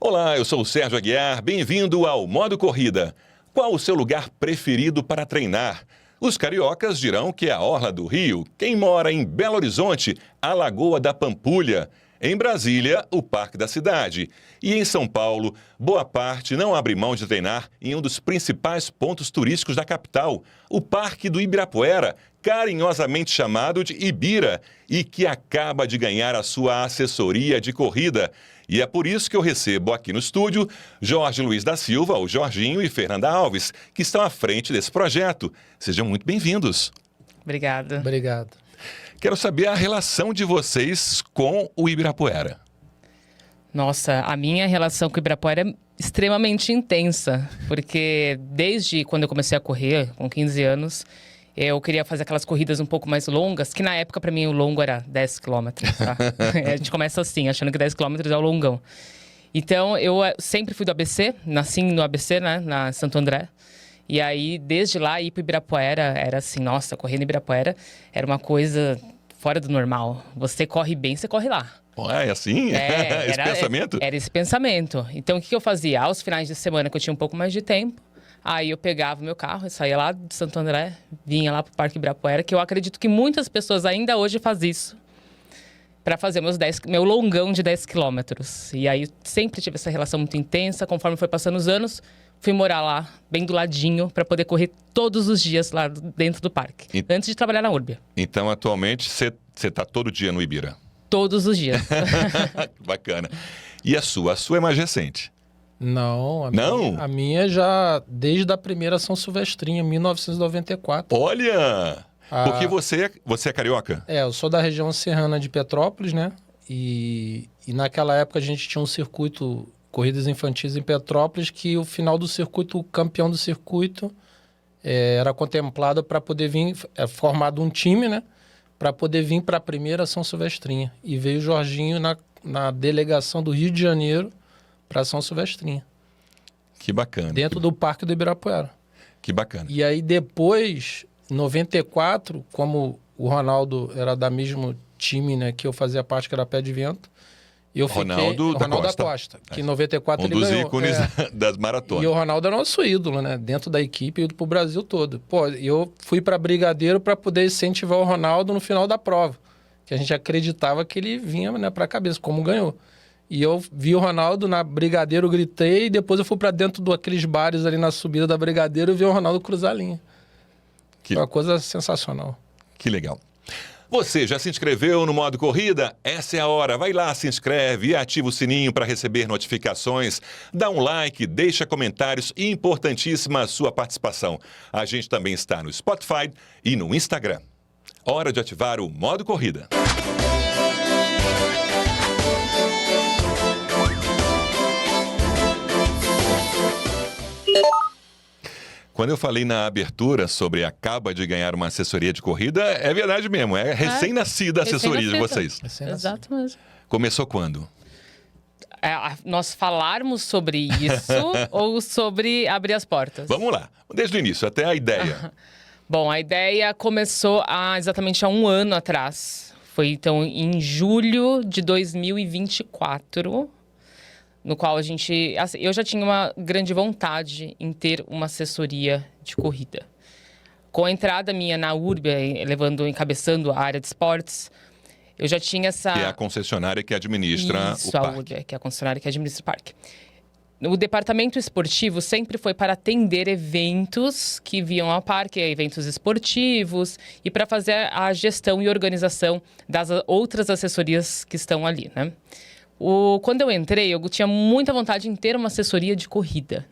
Olá, eu sou o Sérgio Aguiar, bem-vindo ao Modo Corrida. Qual o seu lugar preferido para treinar? Os cariocas dirão que é a Orla do Rio. Quem mora em Belo Horizonte, a Lagoa da Pampulha. Em Brasília, o Parque da Cidade. E em São Paulo, boa parte não abre mão de treinar em um dos principais pontos turísticos da capital, o Parque do Ibirapuera, carinhosamente chamado de Ibira, e que acaba de ganhar a sua assessoria de corrida. E é por isso que eu recebo aqui no estúdio Jorge Luiz da Silva, o Jorginho, e Fernanda Alves, que estão à frente desse projeto. Sejam muito bem-vindos. Obrigada. Obrigado. Quero saber a relação de vocês com o Ibirapuera. Nossa, a minha relação com o Ibirapuera é extremamente intensa, porque desde quando eu comecei a correr, com 15 anos, eu queria fazer aquelas corridas um pouco mais longas, que na época, para mim, o longo era 10 quilômetros, tá? A gente começa assim, achando que 10 quilômetros é o longão. Então, eu sempre fui do ABC, nasci no ABC, né, na Santo André. E aí, desde lá, ir pro Ibirapuera era assim, nossa, correr no Ibirapuera era uma coisa fora do normal. Você corre bem, você corre lá. É assim? Esse pensamento? Era esse pensamento. Então, o que eu fazia? Aos finais de semana, que eu tinha um pouco mais de tempo, aí eu pegava o meu carro, eu saía lá de Santo André, vinha lá pro Parque Ibirapuera, que eu acredito que muitas pessoas ainda hoje fazem isso, para fazer meu longão de 10 quilômetros. E aí, sempre tive essa relação muito intensa. Conforme foi passando os anos, fui morar lá, bem do ladinho, para poder correr todos os dias lá dentro do parque, antes de trabalhar na Urbia. Então, atualmente, você está todo dia no Ibira? Todos os dias. Bacana. E a sua? A sua é mais recente? Não, Não? A minha já desde a primeira São Silvestrinha, 1994. Olha! Porque você é carioca? Eu sou da região serrana de Petrópolis, né? E naquela época a gente tinha um circuito, corridas infantis em Petrópolis, que o final do circuito, o campeão do circuito, era contemplado para poder vir, formado um time, né? Para poder vir para a primeira São Silvestrinha. E veio o Jorginho na delegação do Rio de Janeiro para São Silvestrinha. Que bacana. Dentro do Parque do Ibirapuera. Que bacana. E aí depois, em 94, como o Ronaldo era da mesmo time, né, que eu fazia parte, que era Pé de Vento, eu fiquei... Ronaldo da Costa. Que em 94 ele ganhou. Um dos ícones das maratonas. E o Ronaldo é nosso ídolo, né? Dentro da equipe e pro Brasil todo. Pô, eu fui para Brigadeiro para poder incentivar o Ronaldo no final da prova. Que a gente acreditava que ele vinha, né, para a cabeça, como ganhou. E eu vi o Ronaldo na Brigadeiro, gritei, e depois eu fui para dentro daqueles bares ali na subida da Brigadeiro e vi o Ronaldo cruzar a linha. Foi uma coisa sensacional. Que legal. Você já se inscreveu no Modo Corrida? Essa é a hora. Vai lá, se inscreve e ativa o sininho para receber notificações. Dá um like, deixa comentários e importantíssima a sua participação. A gente também está no Spotify e no Instagram. Hora de ativar o Modo Corrida. Quando eu falei na abertura sobre acaba de ganhar uma assessoria de corrida, é verdade mesmo. É recém-nascida a assessoria de vocês. Exato mesmo. Começou quando? Nós falarmos sobre isso ou sobre abrir as portas? Vamos lá. Desde o início, até a ideia. Bom, a ideia começou exatamente há um ano atrás. Foi, então, em julho de 2024... no qual eu já tinha uma grande vontade em ter uma assessoria de corrida. Com a entrada minha na Urbia, encabeçando a área de esportes, eu já tinha essa... Que é a concessionária que administra o parque. A Urbia, que é a concessionária que administra o parque. O departamento esportivo sempre foi para atender eventos que viam ao parque, eventos esportivos, e para fazer a gestão e organização das outras assessorias que estão ali, né? Quando eu entrei, eu tinha muita vontade em ter uma assessoria de corrida.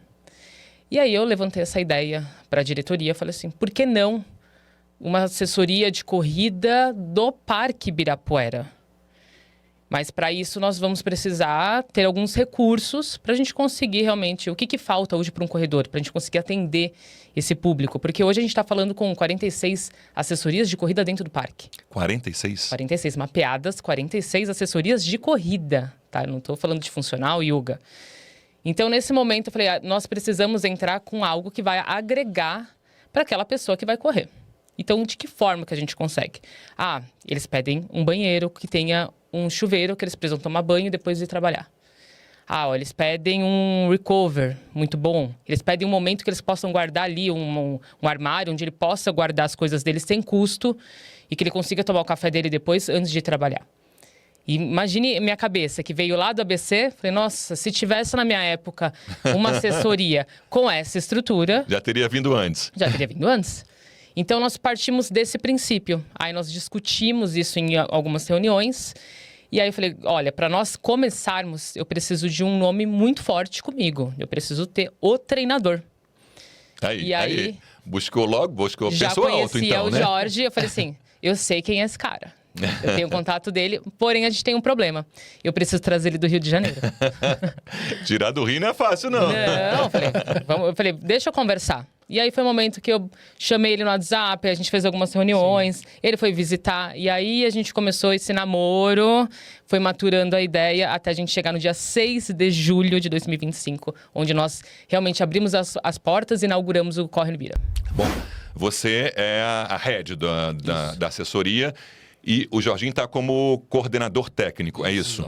E aí eu levantei essa ideia para a diretoria, falei assim, por que não uma assessoria de corrida do Parque Ibirapuera? Mas para isso nós vamos precisar ter alguns recursos para a gente conseguir realmente... O que falta hoje para um corredor, para a gente conseguir atender esse público? Porque hoje a gente está falando com 46 assessorias de corrida dentro do parque. 46? 46 mapeadas, 46 assessorias de corrida, tá? Não estou falando de funcional, yoga. Então, nesse momento, eu falei, nós precisamos entrar com algo que vai agregar para aquela pessoa que vai correr. Então, de que forma que a gente consegue? Eles pedem um banheiro que tenha um chuveiro, que eles precisam tomar banho depois de trabalhar. Eles pedem um recover muito bom. Eles pedem um momento que eles possam guardar ali um armário onde ele possa guardar as coisas dele sem custo e que ele consiga tomar o café dele depois antes de trabalhar. E imagine minha cabeça, que veio lá do ABC, falei, nossa, se tivesse na minha época uma assessoria com essa estrutura... Já teria vindo antes. Já teria vindo antes. Então, nós partimos desse princípio. Aí nós discutimos isso em algumas reuniões. E aí eu falei, olha, para nós começarmos, eu preciso de um nome muito forte comigo. Eu preciso ter o treinador. Aí buscou pessoa já alto, conhecia então, o né? Jorge, eu falei assim, eu sei quem é esse cara. Eu tenho o contato dele, porém a gente tem um problema. Eu preciso trazer ele do Rio de Janeiro. Tirar do Rio não é fácil, não. Não, eu falei, deixa eu conversar. E aí foi o momento que eu chamei ele no WhatsApp, a gente fez algumas reuniões, sim. Ele foi visitar, e aí a gente começou esse namoro, foi maturando a ideia até a gente chegar no dia 6 de julho de 2025, onde nós realmente abrimos as portas e inauguramos o Corre Libira. Bom, você é a head da assessoria e o Jorginho está como coordenador técnico, é isso?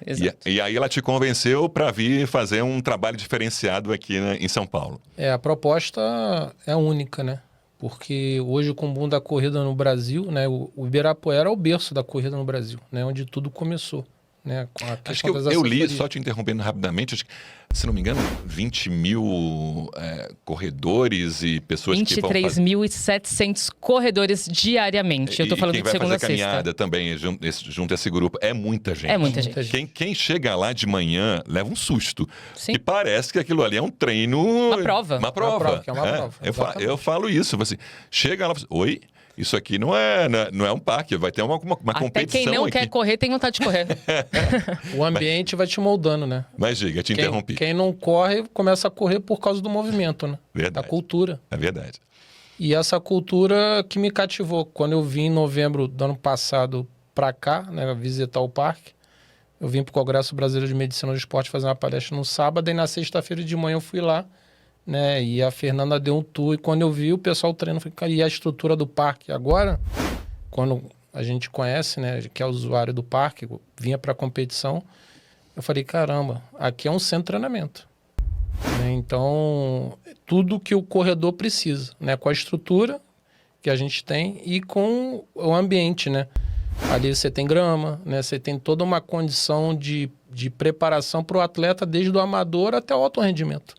Exato. E aí ela te convenceu para vir fazer um trabalho diferenciado aqui, né, em São Paulo. A proposta é única, né? Porque hoje, com o boom da corrida no Brasil, né, o Ibirapuera é o berço da corrida no Brasil, né, onde tudo começou. Né, com a acho que eu li, só te interrompendo rapidamente, acho que, se não me engano, 20 mil corredores e pessoas que vão fazer... 23.700 corredores diariamente. Eu tô falando de segunda a sexta. Quem vai fazer caminhada também junto a esse grupo. É muita gente. É muita gente. Quem chega lá de manhã leva um susto. Sim. Que parece que aquilo ali é um treino... Uma prova. Uma prova. Eu falo isso. Assim, chega lá e fala, oi... Isso aqui não é um parque, vai ter uma competição. Até quem não quer correr tem vontade de correr. O ambiente vai te moldando, né? Mas diga, te interrompi. Quem não corre, começa a correr por causa do movimento, né? Verdade. Da cultura. É verdade. E essa cultura que me cativou. Quando eu vim em novembro do ano passado para cá, né, visitar o parque, eu vim para o Congresso Brasileiro de Medicina do Esporte fazer uma palestra no sábado, e na sexta-feira de manhã eu fui lá, né? E a Fernanda deu um tour, e quando eu vi o pessoal treinando, eu falei, cara, e a estrutura do parque? Agora, quando a gente conhece, né, que é usuário do parque, vinha para a competição, eu falei, caramba, aqui é um centro de treinamento. Né? Então, tudo que o corredor precisa, né, com a estrutura que a gente tem e com o ambiente, né? Ali você tem grama, né? Você tem toda uma condição de preparação para o atleta, desde o amador até o alto rendimento.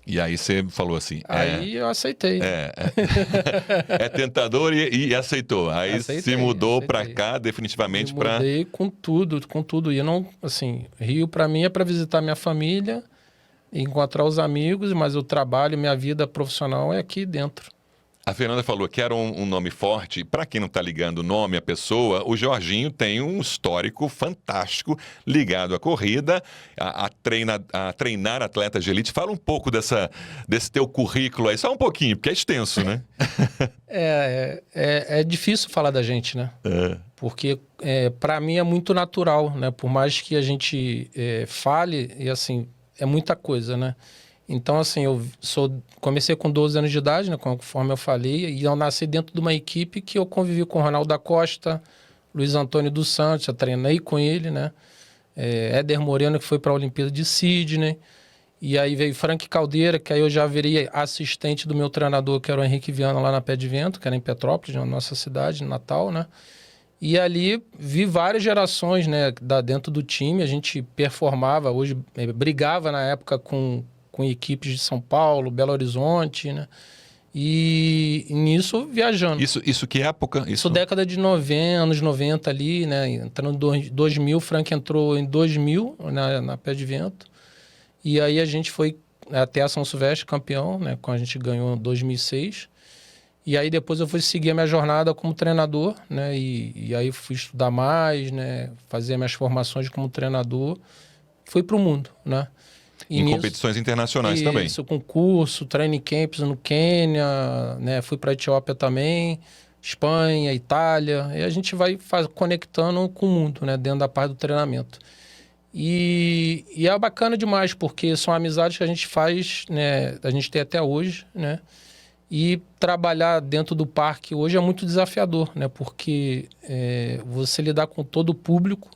E aí você falou assim... Aí eu aceitei. É tentador e aceitou. Aí se mudou para cá definitivamente para... Mudei com tudo. E eu não, assim, Rio para mim é para visitar minha família, encontrar os amigos, mas o trabalho, minha vida profissional é aqui dentro. A Fernanda falou que era um nome forte. Para quem não está ligando o nome à pessoa, o Jorginho tem um histórico fantástico ligado à corrida, a treinar atletas de elite. Fala um pouco desse teu currículo aí, só um pouquinho, porque é extenso, né? É difícil falar da gente, né? Porque para mim é muito natural, né? Por mais que a gente fale, e assim, é muita coisa, né? Então, assim, comecei com 12 anos de idade, né, conforme eu falei, e eu nasci dentro de uma equipe que eu convivi com o Ronaldo da Costa, Luiz Antônio dos Santos, eu treinei com ele, né? Éder Moreno, que foi para a Olimpíada de Sydney, e aí veio Frank Caldeira, que aí eu já virei assistente do meu treinador, que era o Henrique Viana, lá na Pé de Vento, que era em Petrópolis, na nossa cidade, Natal, né? E ali vi várias gerações, né, dentro do time, a gente performava, hoje brigava na época com equipes de São Paulo, Belo Horizonte, né? E nisso, viajando. Isso que época? Isso década de 90, anos 90 ali, né? Entrando em 2000, Frank entrou em 2000 na Pé de Vento. E aí a gente foi até a São Silvestre campeão, né? Quando a gente ganhou em 2006. E aí depois eu fui seguir a minha jornada como treinador, né? E aí fui estudar mais, né? Fazer minhas formações como treinador. Fui para o mundo, né? Em competições internacionais também. Isso, concurso, training camps no Quênia, né? Fui para a Etiópia também, Espanha, Itália. E a gente vai conectando com o mundo, né? Dentro da parte do treinamento. E é bacana demais, porque são amizades que a gente faz, né? A gente tem até hoje, né? E trabalhar dentro do parque hoje é muito desafiador, né? Porque você lidar com todo o público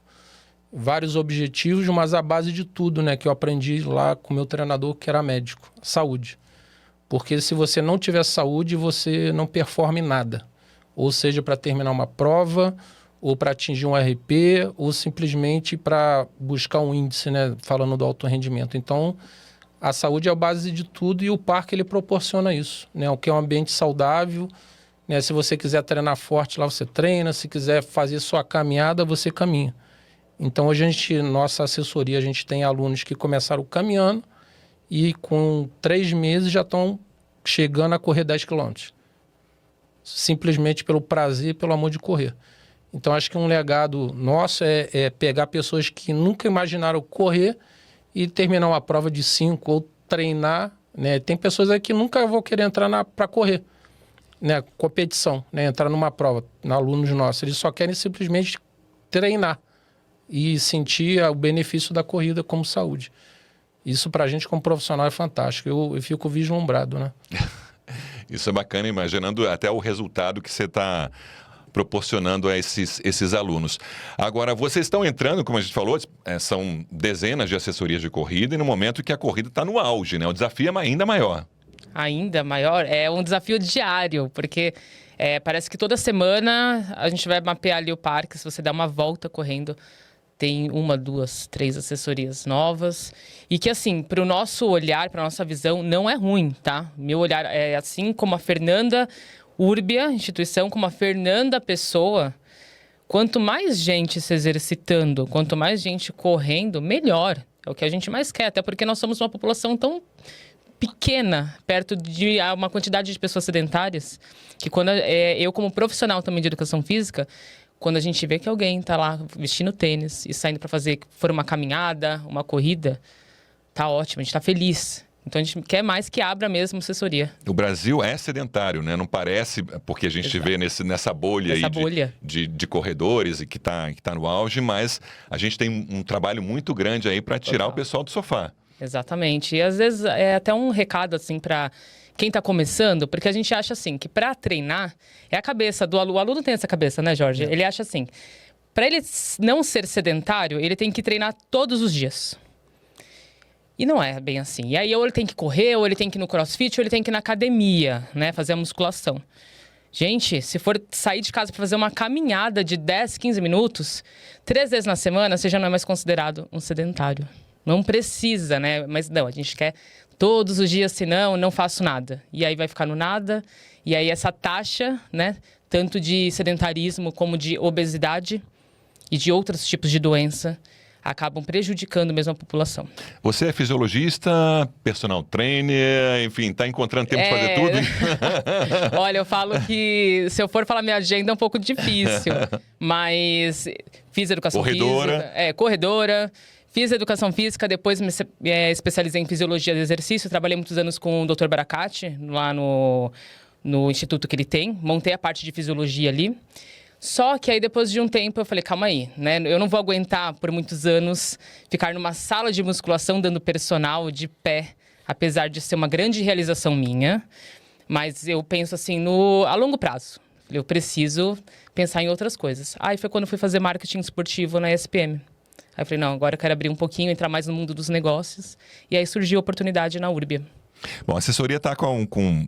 vários objetivos, mas a base de tudo, né, que eu aprendi lá com o meu treinador, que era médico, saúde. Porque se você não tiver saúde, você não performa em nada. Ou seja, para terminar uma prova, ou para atingir um RP, ou simplesmente para buscar um índice, né, falando do alto rendimento. Então, a saúde é a base de tudo e o parque ele proporciona isso, né, o que é um ambiente saudável, né, se você quiser treinar forte lá, você treina, se quiser fazer sua caminhada, você caminha. Então, hoje nossa assessoria, a gente tem alunos que começaram caminhando e com 3 meses já estão chegando a correr 10 quilômetros. Simplesmente pelo prazer, pelo amor de correr. Então, acho que um legado nosso é pegar pessoas que nunca imaginaram correr e terminar uma prova de 5 ou treinar, né? Tem pessoas aí que nunca vão querer entrar para correr, né? Competição, né? Entrar numa prova, alunos nossos. Eles só querem simplesmente treinar e sentir o benefício da corrida como saúde. Isso para a gente como profissional é fantástico. Eu fico vislumbrado, né? Isso é bacana, imaginando até o resultado que você está proporcionando a esses alunos. Agora, vocês estão entrando, como a gente falou, são dezenas de assessorias de corrida e no momento que a corrida está no auge, né? O desafio é ainda maior. Ainda maior? É um desafio diário, porque parece que toda semana a gente vai mapear ali o parque, se você dá uma volta correndo, tem 1, 2, 3 assessorias novas. E que, assim, para o nosso olhar, para a nossa visão, não é ruim, tá? Meu olhar é assim como a Fernanda Urbia, instituição, como a Fernanda Pessoa. Quanto mais gente se exercitando, quanto mais gente correndo, melhor. É o que a gente mais quer, até porque nós somos uma população tão pequena, perto de uma quantidade de pessoas sedentárias, que quando eu, como profissional também de educação física, quando a gente vê que alguém está lá vestindo tênis e saindo para fazer, for uma caminhada, uma corrida, tá ótimo, a gente está feliz. Então a gente quer mais que abra mesmo assessoria. O Brasil é sedentário, né? Não parece, porque a gente vê nessa bolha de corredores e que tá no auge, mas a gente tem um trabalho muito grande aí para tirar o pessoal do sofá. Exatamente. E às vezes é até um recado assim para quem está começando, porque a gente acha assim que para treinar é a cabeça do aluno. O aluno tem essa cabeça, né, Jorge? Ele acha assim, para ele não ser sedentário, ele tem que treinar todos os dias. E não é bem assim. E aí ou ele tem que correr, ou ele tem que ir no crossfit, ou ele tem que ir na academia, né, fazer a musculação. Gente, se for sair de casa para fazer uma caminhada de 10, 15 minutos, 3 vezes na semana, você já não é mais considerado um sedentário. Não precisa, né? Mas não, a gente quer todos os dias, senão não faço nada. E aí vai ficar no nada. E aí essa taxa, né? Tanto de sedentarismo como de obesidade e de outros tipos de doença acabam prejudicando mesmo a população. Você é fisiologista, personal trainer, enfim, está encontrando tempo de fazer tudo? Olha, eu falo que se eu for falar minha agenda é um pouco difícil, mas fiz educação física. Corredora. Fiz educação física, depois me especializei em fisiologia do exercício. Trabalhei muitos anos com o Dr. Baracate, lá no instituto que ele tem. Montei a parte de fisiologia ali. Só que aí, depois de um tempo, eu falei, calma aí, né? Eu não vou aguentar por muitos anos ficar numa sala de musculação dando personal de pé, apesar de ser uma grande realização minha. Mas eu penso assim, a longo prazo. Eu preciso pensar em outras coisas. Aí foi quando eu fui fazer marketing esportivo na ESPM. Aí eu falei, não, agora eu quero abrir um pouquinho, entrar mais no mundo dos negócios. E aí surgiu a oportunidade na Urbia. Bom, a assessoria está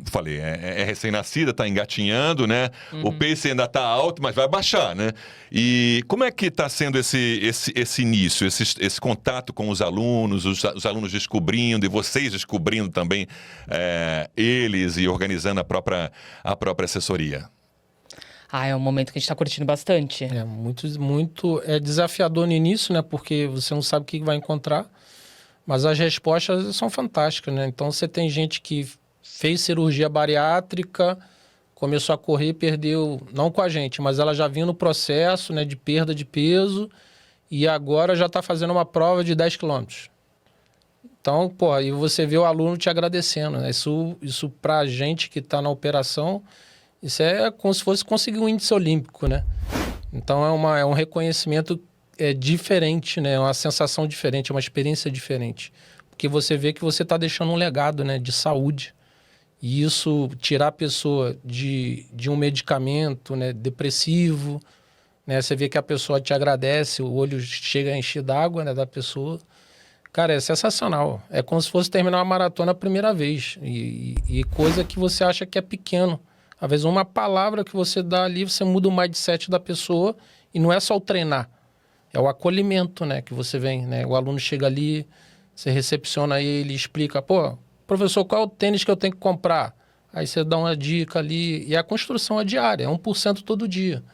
falei, é recém-nascida, está engatinhando, né? Uhum. O pace ainda está alto, mas vai baixar, né? E como é que está sendo esse início, esse contato com os alunos alunos descobrindo e vocês descobrindo também eles e organizando a própria assessoria? É um momento que a gente está curtindo bastante. É muito desafiador no início, né? Porque você não sabe o que vai encontrar. Mas as respostas são fantásticas, né? Então, você tem gente que fez cirurgia bariátrica, começou a correr, perdeu, não com a gente, mas ela já vinha no processo, né, de perda de peso e agora já está fazendo uma prova de 10 quilômetros. Então, aí você vê o aluno te agradecendo, né? Isso para a gente que está na operação, isso é como se fosse conseguir um índice olímpico, né? Então, é um reconhecimento diferente, né? É uma sensação diferente, é uma experiência diferente. Porque você vê que você está deixando um legado, né, de saúde. E isso, tirar a pessoa de um medicamento, né, depressivo, né? Você vê que a pessoa te agradece, o olho chega a encher d'água, né, da pessoa. Cara, é sensacional. É como se fosse terminar uma maratona a primeira vez. E coisa que você acha que é pequeno. Às vezes uma palavra que você dá ali, você muda o mindset da pessoa e não é só o treinar. É o acolhimento, né, que você vem, né? O aluno chega ali, você recepciona ele, explica, pô, professor, qual é o tênis que eu tenho que comprar? Aí você dá uma dica ali. E a construção é diária, é 1% todo dia.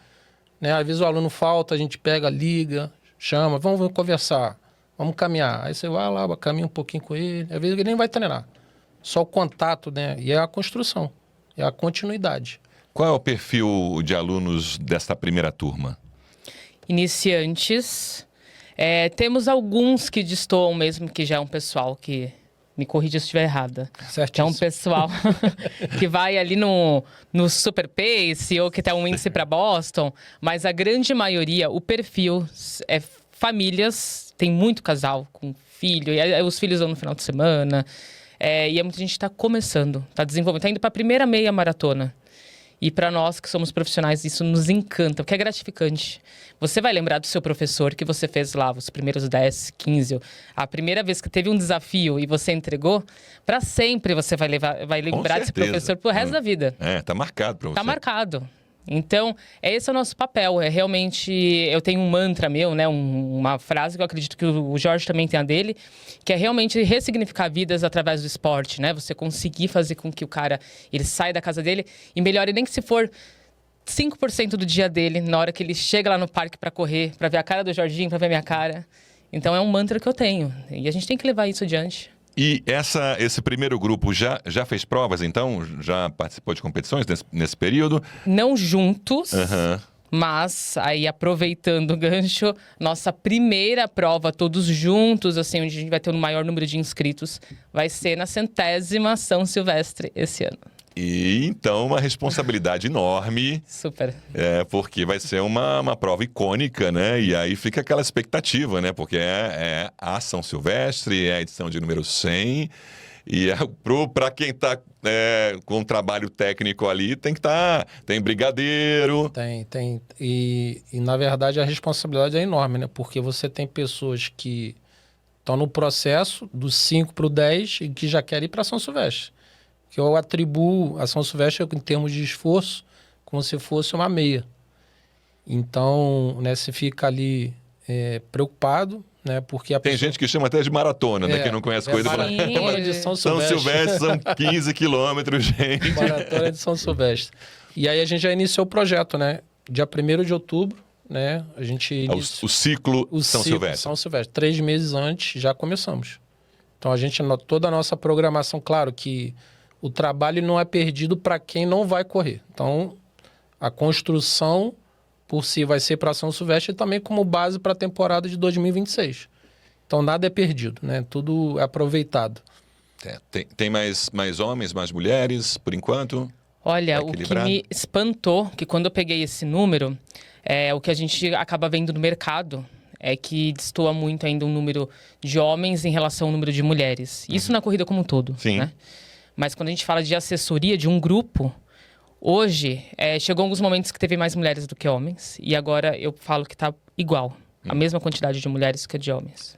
Né? Às vezes o aluno falta, a gente pega, liga, chama, vamos conversar, vamos caminhar. Aí você vai lá, caminha um pouquinho com ele. Às vezes ele nem vai treinar. Só o contato, né? E é a construção, é a continuidade. Qual é o perfil de alunos desta primeira turma? Iniciantes. Temos alguns que destoam mesmo, que já é um pessoal que... Me corrija se estiver errada. Certíssimo. Que é um pessoal que vai ali no Super Pace ou que tem um índice para Boston. Mas a grande maioria, o perfil é famílias. Tem muito casal com filho. E os filhos vão no final de semana. E muita gente está começando, está desenvolvendo. Está indo para a primeira meia maratona. E para nós que somos profissionais, isso nos encanta, porque é gratificante. Você vai lembrar do seu professor que você fez lá, os primeiros 10, 15. A primeira vez que teve um desafio e você entregou, para sempre você vai lembrar desse professor pro resto da vida. Tá marcado para você. Tá marcado. Então, esse é o nosso papel. É realmente... Eu tenho um mantra meu, né? Uma frase que eu acredito que o Jorge também tem a dele, que é realmente ressignificar vidas através do esporte, né? Você conseguir fazer com que o cara ele saia da casa dele e melhore, nem que se for 5% do dia dele, na hora que ele chega lá no parque para correr, para ver a cara do Jorginho, para ver a minha cara. Então, é um mantra que eu tenho. E a gente tem que levar isso adiante. E esse primeiro grupo já fez provas, então? Já participou de competições nesse período? Não juntos, mas aí aproveitando o gancho, nossa primeira prova todos juntos, assim, onde a gente vai ter o maior número de inscritos, vai ser na 100ª São Silvestre esse ano. E então uma responsabilidade enorme. Super. Porque vai ser uma prova icônica, né? E aí fica aquela expectativa, né? Porque é a São Silvestre, é a edição de número 100. E para quem está com um trabalho técnico ali, tem brigadeiro. Tem. E na verdade a responsabilidade é enorme, né? Porque você tem pessoas que estão no processo do 5 para o 10 e que já querem ir para São Silvestre. Que eu atribuo a São Silvestre em termos de esforço como se fosse uma meia. Então, né, você fica ali preocupado, né, porque Tem gente que chama até de maratona, né? Quem não conhece coisa. Maratona de São São Silvestre são 15 quilômetros, gente. Maratona de São Silvestre. E aí a gente já iniciou o projeto, né? Dia 1º de outubro, né? A gente O ciclo São Silvestre. São Silvestre. 3 meses antes já começamos. Então toda a nossa programação, claro que o trabalho não é perdido para quem não vai correr. Então, a construção por si vai ser para São Silvestre e também como base para a temporada de 2026. Então, nada é perdido, né? Tudo é aproveitado. Tem mais homens, mais mulheres, por enquanto? Olha, o que me espantou, que quando eu peguei esse número, o que a gente acaba vendo no mercado é que destoa muito ainda o número de homens em relação ao número de mulheres. Isso na corrida como um todo, Sim. Né? Mas quando a gente fala de assessoria de um grupo, hoje, chegou alguns momentos que teve mais mulheres do que homens. E agora eu falo que está igual. A mesma quantidade de mulheres que de homens.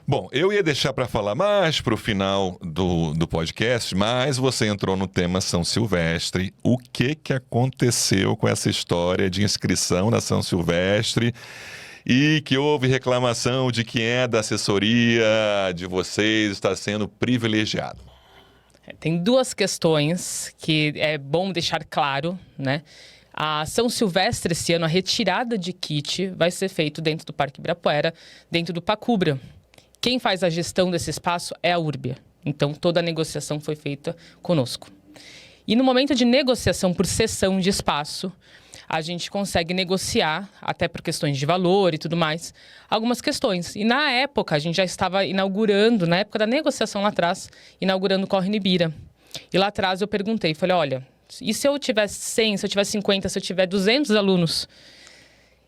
Bom, eu ia deixar para falar mais para o final do podcast, mas você entrou no tema São Silvestre. O que aconteceu com essa história de inscrição na São Silvestre e que houve reclamação de que da assessoria de vocês está sendo privilegiado? Tem duas questões que é bom deixar claro, né? A São Silvestre, esse ano, a retirada de kit vai ser feito dentro do Parque Ibirapuera, dentro do Pacubra. Quem faz a gestão desse espaço é a Urbia. Então, toda a negociação foi feita conosco. E no momento de negociação por cessão de espaço, a gente consegue negociar, até por questões de valor e tudo mais, algumas questões. E na época, a gente já estava inaugurando, na época da negociação lá atrás, inaugurando o Corre Nibira. E lá atrás eu perguntei, falei, olha, e se eu tiver 100, se eu tiver 50, se eu tiver 200 alunos,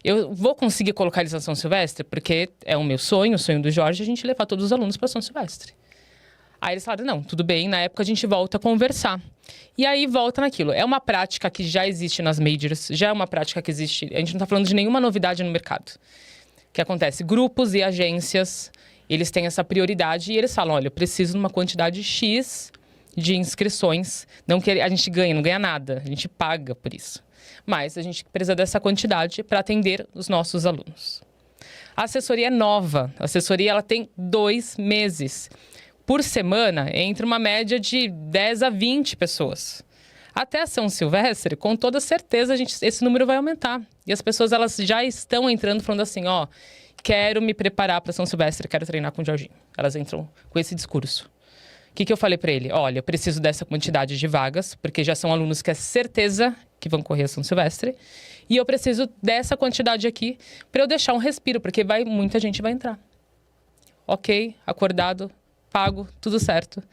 eu vou conseguir colocar eles na São Silvestre? Porque é o meu sonho, o sonho do Jorge, a gente levar todos os alunos para São Silvestre. Aí eles falaram, não, tudo bem, na época a gente volta a conversar. E aí volta naquilo. É uma prática que já existe nas majors, já é uma prática que existe. A gente não está falando de nenhuma novidade no mercado. O que acontece? Grupos e agências, eles têm essa prioridade e eles falam: olha, eu preciso de uma quantidade X de inscrições. Não que a gente ganha, não ganha nada, a gente paga por isso. Mas a gente precisa dessa quantidade para atender os nossos alunos. A assessoria é nova. A assessoria ela tem 2 meses. Por semana, entre uma média de 10 a 20 pessoas. Até São Silvestre, com toda certeza, esse número vai aumentar. E as pessoas elas já estão entrando falando assim, ó, quero me preparar para São Silvestre, quero treinar com o Jorginho. Elas entram com esse discurso. O que eu falei para ele? Olha, eu preciso dessa quantidade de vagas, porque já são alunos que é certeza que vão correr a São Silvestre. E eu preciso dessa quantidade aqui para eu deixar um respiro, porque muita gente vai entrar. Ok, acordado, pago, tudo certo.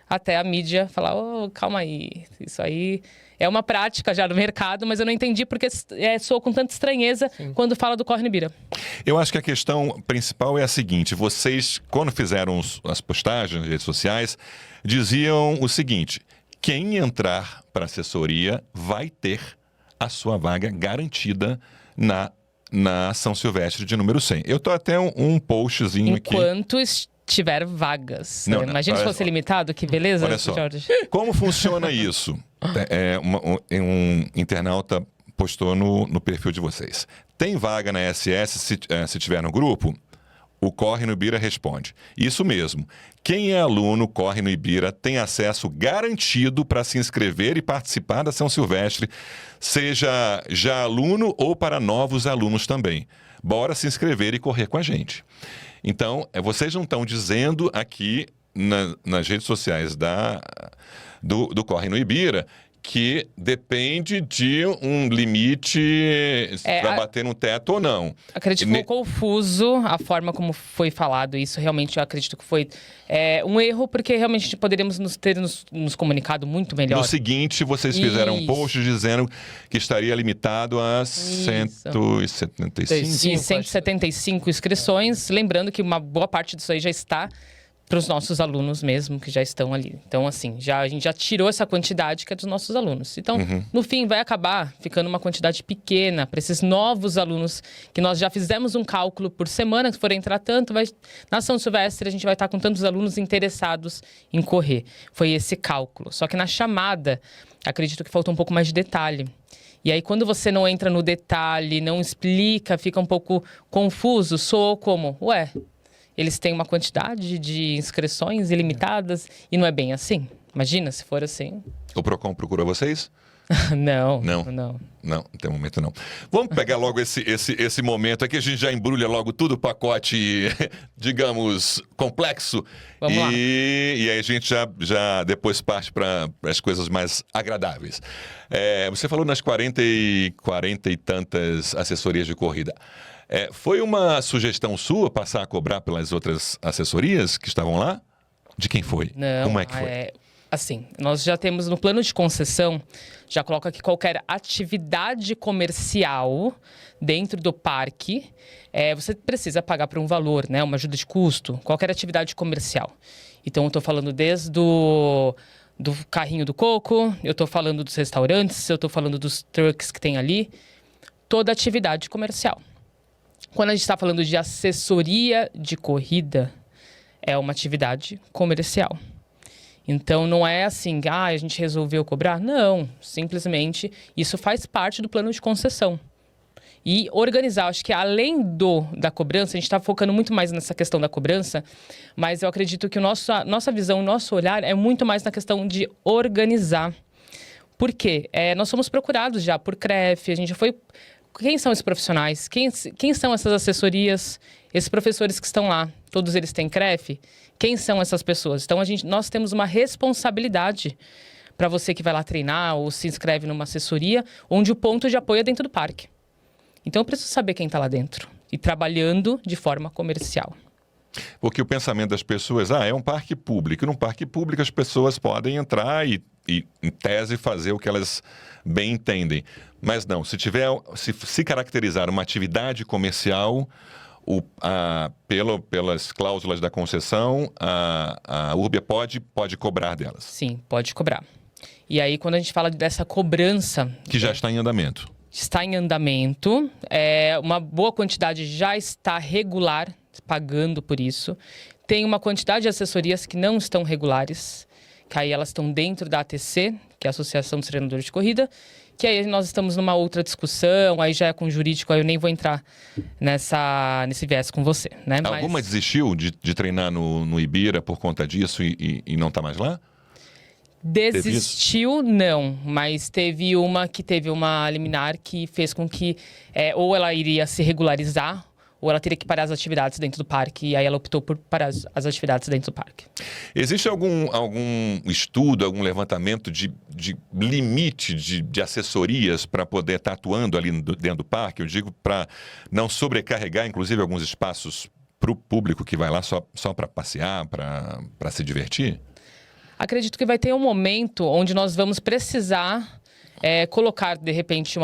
Até a mídia falar, calma aí, isso aí é uma prática já no mercado, mas eu não entendi porque soa com tanta estranheza quando fala do Corre no Ibira. Eu acho que a questão principal é a seguinte, vocês, quando fizeram as postagens nas redes sociais, diziam o seguinte, quem entrar para a assessoria vai ter a sua vaga garantida na São Silvestre de número 100. Eu tô até um postzinho aqui. Enquanto tiver vagas. Não, imagina se fosse limitado, que beleza, olha só, Jorge. Como funciona isso? Um internauta postou no perfil de vocês. Tem vaga na SS se tiver no grupo? O Corre no Ibira responde. Isso mesmo. Quem é aluno Corre no Ibira tem acesso garantido para se inscrever e participar da São Silvestre, seja já aluno ou para novos alunos também. Bora se inscrever e correr com a gente. Então, vocês não estão dizendo aqui nas redes sociais do Corre no Ibira que depende de um limite para bater no teto ou não. Acredito que ficou confuso a forma como foi falado isso. Realmente, eu acredito que foi um erro, porque realmente poderíamos nos comunicado muito melhor. No seguinte, vocês fizeram um post dizendo que estaria limitado a 175. E 175 inscrições. Lembrando que uma boa parte disso aí já está para os nossos alunos mesmo, que já estão ali. Então, assim, a gente já tirou essa quantidade que é dos nossos alunos. Então, no fim, vai acabar ficando uma quantidade pequena para esses novos alunos, que nós já fizemos um cálculo por semana, que for entrar tanto, na São Silvestre a gente vai estar com tantos alunos interessados em correr. Foi esse cálculo. Só que na chamada, acredito que faltou um pouco mais de detalhe. E aí, quando você não entra no detalhe, não explica, fica um pouco confuso, soou como, eles têm uma quantidade de inscrições ilimitadas e não é bem assim. Imagina se for assim. O Procon procurou vocês? Não. Não, até o momento não. Vamos pegar logo esse momento aqui, a gente já embrulha logo tudo, o pacote, digamos, complexo. Vamos lá. E aí a gente já depois parte para as coisas mais agradáveis. Você falou nas 40 e tantas assessorias de corrida. Foi uma sugestão sua passar a cobrar pelas outras assessorias que estavam lá? De quem foi? Não, como é que foi? Assim, nós já temos no plano de concessão, já coloca que qualquer atividade comercial dentro do parque, você precisa pagar por um valor, né? Uma ajuda de custo, qualquer atividade comercial. Então, eu estou falando desde do carrinho do coco, eu estou falando dos restaurantes, eu estou falando dos trucks que tem ali, toda atividade comercial. Quando a gente está falando de assessoria de corrida, é uma atividade comercial. Então, não é assim, a gente resolveu cobrar. Não, simplesmente isso faz parte do plano de concessão. E organizar, acho que além da cobrança, a gente está focando muito mais nessa questão da cobrança, mas eu acredito que nossa visão, o nosso olhar é muito mais na questão de organizar. Por quê? Nós somos procurados já por CREF, a gente já foi... Quem são esses profissionais? Quem são essas assessorias? Esses professores que estão lá, todos eles têm CREF? Quem são essas pessoas? Então, nós temos uma responsabilidade para você que vai lá treinar ou se inscreve numa assessoria, onde o ponto de apoio é dentro do parque. Então, eu preciso saber quem está lá dentro e trabalhando de forma comercial. Porque o pensamento das pessoas, é um parque público. Num parque público, as pessoas podem entrar e em tese, fazer o que elas bem entendem. Mas não, se caracterizar uma atividade comercial, pelas cláusulas da concessão, a Urbia pode cobrar delas. Sim, pode cobrar. E aí, quando a gente fala dessa cobrança... Que já está em andamento. Está em andamento, uma boa quantidade já está regular, pagando por isso. Tem uma quantidade de assessorias que não estão regulares, que aí elas estão dentro da ATC, que é a Associação dos Treinadores de Corrida, que aí nós estamos numa outra discussão, aí já é com o jurídico, aí eu nem vou entrar nesse viés com você, né? Alguma desistiu de treinar no Ibira por conta disso e não está mais lá? Desistiu, não, mas teve uma liminar que fez com que ou ela iria se regularizar ou ela teria que parar as atividades dentro do parque, e aí ela optou por parar as atividades dentro do parque. Existe algum estudo, algum levantamento de limite de assessorias para poder estar atuando ali dentro do parque? Eu digo para não sobrecarregar, inclusive, alguns espaços para o público que vai lá só para passear, para se divertir? Acredito que vai ter um momento onde nós vamos precisar colocar, de repente,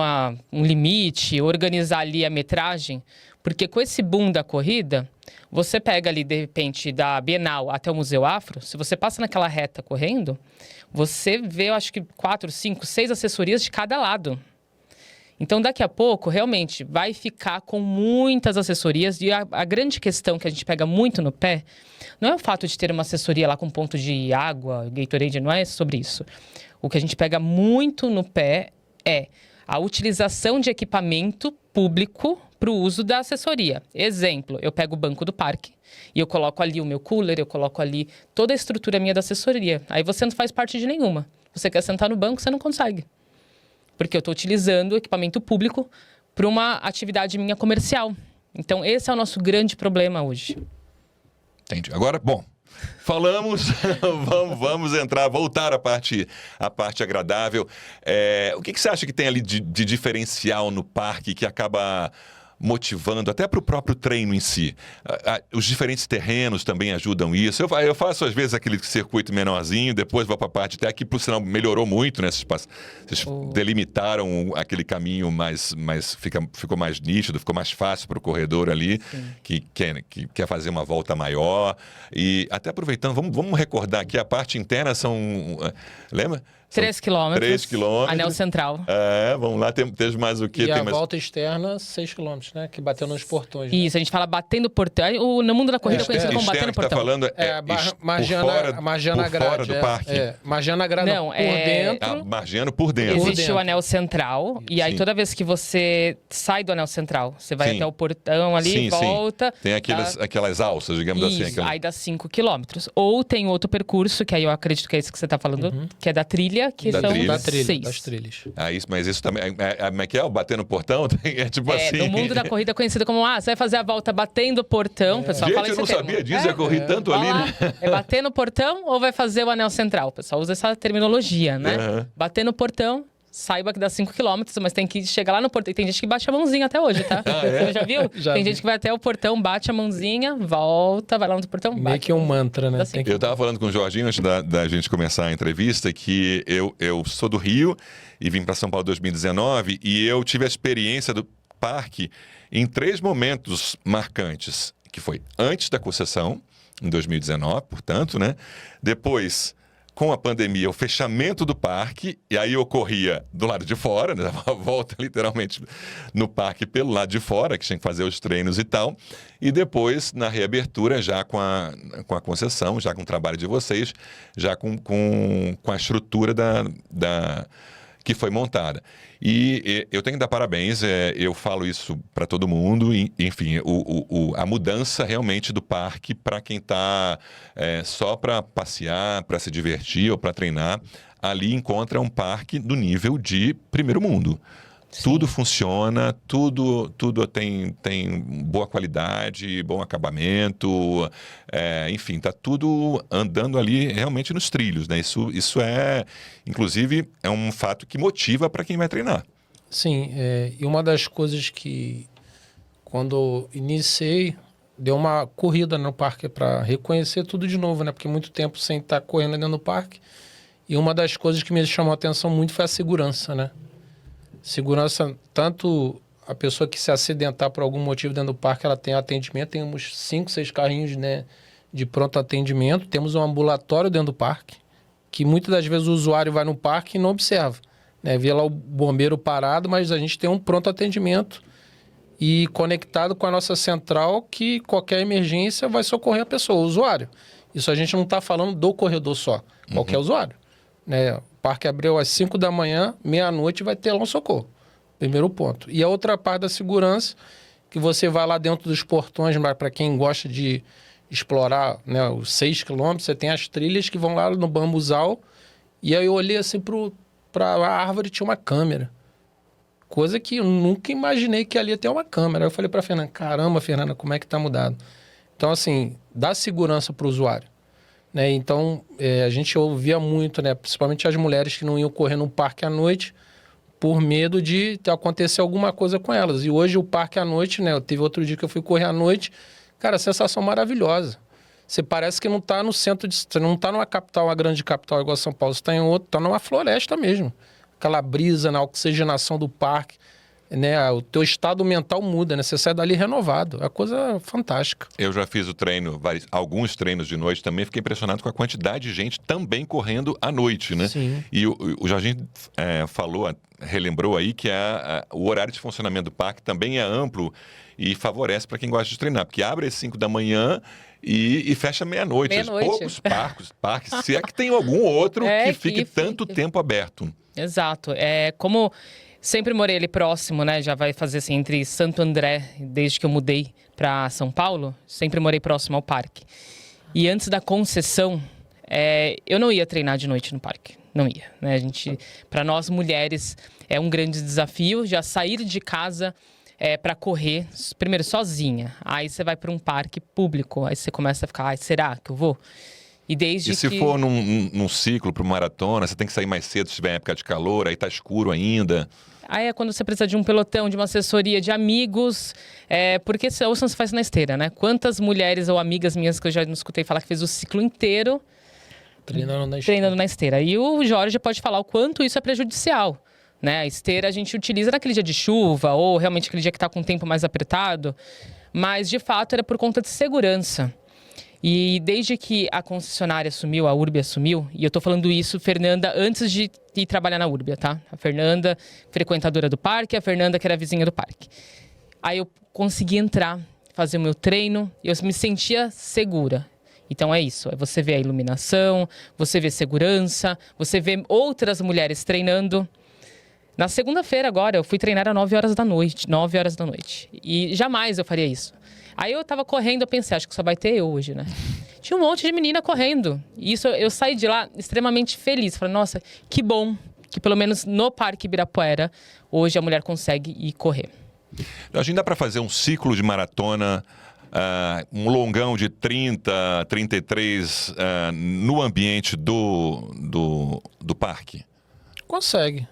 um limite, organizar ali a metragem, porque com esse boom da corrida, você pega ali, de repente, da Bienal até o Museu Afro, se você passa naquela reta correndo, você vê, eu acho que 4, 5, 6 assessorias de cada lado. Então, daqui a pouco, realmente, vai ficar com muitas assessorias. E a grande questão que a gente pega muito no pé não é o fato de ter uma assessoria lá com ponto de água, Gatorade, não é sobre isso. O que a gente pega muito no pé é a utilização de equipamento público para o uso da assessoria. Exemplo, eu pego o banco do parque e eu coloco ali o meu cooler, eu coloco ali toda a estrutura minha da assessoria. Aí você não faz parte de nenhuma. Você quer sentar no banco, você não consegue. Porque eu estou utilizando o equipamento público para uma atividade minha comercial. Então, esse é o nosso grande problema hoje. Entendi. Agora, bom, falamos, vamos voltar à parte agradável. O que você acha que tem ali de diferencial no parque que acaba motivando até para o próprio treino em si? Os diferentes terrenos também ajudam isso. Eu faço às vezes aquele circuito menorzinho, depois vou para a parte até que, por sinal, melhorou muito, né? Vocês delimitaram aquele caminho ficou mais nítido, ficou mais fácil para o corredor ali, que quer fazer uma volta maior. E até aproveitando, vamos recordar aqui, a parte interna lembra? 3 quilômetros. 3 quilômetros. Anel central. Vamos lá, temos mais o quê? E a volta externa, 6 quilômetros, né? Que bateu nos portões. Né? Isso, a gente fala batendo portão. No mundo da corrida é conhecido como batendo portão. Tá falando margiana grade. Fora do parque. Margiana grade por dentro. Margiano por dentro. Existe o anel central. E aí, toda vez que você sai do anel central, você vai até o portão ali, volta. Tem aquelas alças, digamos assim. Aí dá 5 quilômetros. Ou tem outro percurso, que aí eu acredito que é esse que você tá falando, que é da trilha, que são 6. Das trilhas. Mas isso também... Como é que é? O bater no portão? É tipo assim... No mundo da corrida é conhecido como, você vai fazer a volta batendo o portão. O pessoal fala eu esse não termo. sabia disso, eu corri tanto ali, né? É bater no portão ou vai fazer o anel central? O pessoal usa essa terminologia, né? Bater no portão, saiba que dá 5 quilômetros, mas tem que chegar lá no portão. E tem gente que bate a mãozinha até hoje, tá? Você já viu? Tem gente que vai até o portão, bate a mãozinha, volta, vai lá no portão, bate. Meio que um mantra, né? Eu tava falando com o Jorginho antes da gente começar a entrevista que eu sou do Rio e vim para São Paulo em 2019 e eu tive a experiência do parque em 3 momentos marcantes, que foi antes da concessão, em 2019, portanto, né? Depois, com a pandemia, o fechamento do parque, e aí ocorria do lado de fora, né? A volta literalmente no parque pelo lado de fora, que tinha que fazer os treinos e tal. E depois, na reabertura, já com a concessão, já com o trabalho de vocês, já com a estrutura que foi montada. E eu tenho que dar parabéns, eu falo isso para todo mundo, enfim, a mudança realmente do parque para quem está só para passear, para se divertir ou para treinar, ali encontra um parque do nível de primeiro mundo. Sim. Tudo funciona, tudo tem boa qualidade, bom acabamento, enfim, está tudo andando ali realmente nos trilhos, né? Isso inclusive, é um fato que motiva para quem vai treinar. Sim, e uma das coisas que, quando iniciei, deu uma corrida no parque para reconhecer tudo de novo, né? Porque muito tempo sem estar correndo dentro do parque. E uma das coisas que me chamou a atenção muito foi a segurança, né? Segurança, tanto a pessoa que se acidentar por algum motivo dentro do parque, ela tem atendimento, temos 5, 6 carrinhos, né, de pronto atendimento, temos um ambulatório dentro do parque, que muitas das vezes o usuário vai no parque e não observa, né? Vê lá o bombeiro parado, mas a gente tem um pronto atendimento e conectado com a nossa central que qualquer emergência vai socorrer a pessoa, o usuário. Isso a gente não está falando do corredor só, qualquer usuário, né? O parque abriu às 5 da manhã, meia-noite vai ter lá um socorro. Primeiro ponto. E a outra parte da segurança, que você vai lá dentro dos portões, para quem gosta de explorar, né, os 6 quilômetros, você tem as trilhas que vão lá no bambuzal, e aí eu olhei assim para a árvore, tinha uma câmera. Coisa que eu nunca imaginei que ali ia ter uma câmera. Aí eu falei para a Fernanda, caramba, Fernanda, como é que tá mudado? Então, assim, dá segurança para o usuário, né? Então, a gente ouvia muito, né, principalmente as mulheres que não iam correr no parque à noite por medo de acontecer alguma coisa com elas. E hoje o parque à noite, né, teve outro dia que eu fui correr à noite, cara, sensação maravilhosa. Você parece que não está no centro, você não está numa capital, uma grande capital igual São Paulo, você está em outro, está numa floresta mesmo. Aquela brisa na oxigenação do parque, né? O teu estado mental muda, né? Você sai dali renovado. É uma coisa fantástica. Eu já fiz o treino, alguns treinos de noite também, fiquei impressionado com a quantidade de gente também correndo à noite, né? Sim. E o Jorginho relembrou aí que o horário de funcionamento do parque também é amplo e favorece para quem gosta de treinar, porque abre às 5 da manhã e fecha meia-noite. Poucos parques, se é que tem algum outro que fique tanto tempo aberto. Exato. Como sempre morei ali próximo, né? Já vai fazer assim, entre Santo André, desde que eu mudei para São Paulo, sempre morei próximo ao parque. E antes da concessão, eu não ia treinar de noite no parque. Não ia, né? Para nós mulheres, é um grande desafio já sair de casa para correr, primeiro sozinha. Aí você vai para um parque público, aí você começa a ficar, será que eu vou? E se for num ciclo para uma maratona, você tem que sair mais cedo se tiver época de calor, aí tá escuro ainda. Aí é quando você precisa de um pelotão, de uma assessoria, de amigos, porque ou você faz na esteira, né? Quantas mulheres ou amigas minhas que eu já não escutei falar que fez o ciclo inteiro treinando na esteira. E o Jorge pode falar o quanto isso é prejudicial, né? A esteira a gente utiliza naquele dia de chuva ou realmente aquele dia que está com o tempo mais apertado, mas de fato era por conta de segurança. E desde que a concessionária assumiu, a Urbia assumiu, e eu tô falando isso, Fernanda, antes de ir trabalhar na Urbia, tá? A Fernanda, frequentadora do parque, a Fernanda, que era vizinha do parque. Aí eu consegui entrar, fazer o meu treino, e eu me sentia segura. Então é isso, você vê a iluminação, você vê segurança, você vê outras mulheres treinando. Na segunda-feira agora, eu fui treinar às 9 horas da noite. E jamais eu faria isso. Aí eu tava correndo, eu pensei, acho que só vai ter eu hoje, né? Tinha um monte de menina correndo. E isso, eu saí de lá extremamente feliz. Falei, nossa, que bom que pelo menos no Parque Ibirapuera, hoje a mulher consegue ir correr. A gente dá para fazer um ciclo de maratona, um longão de 30, 33 no ambiente do parque? Consegue.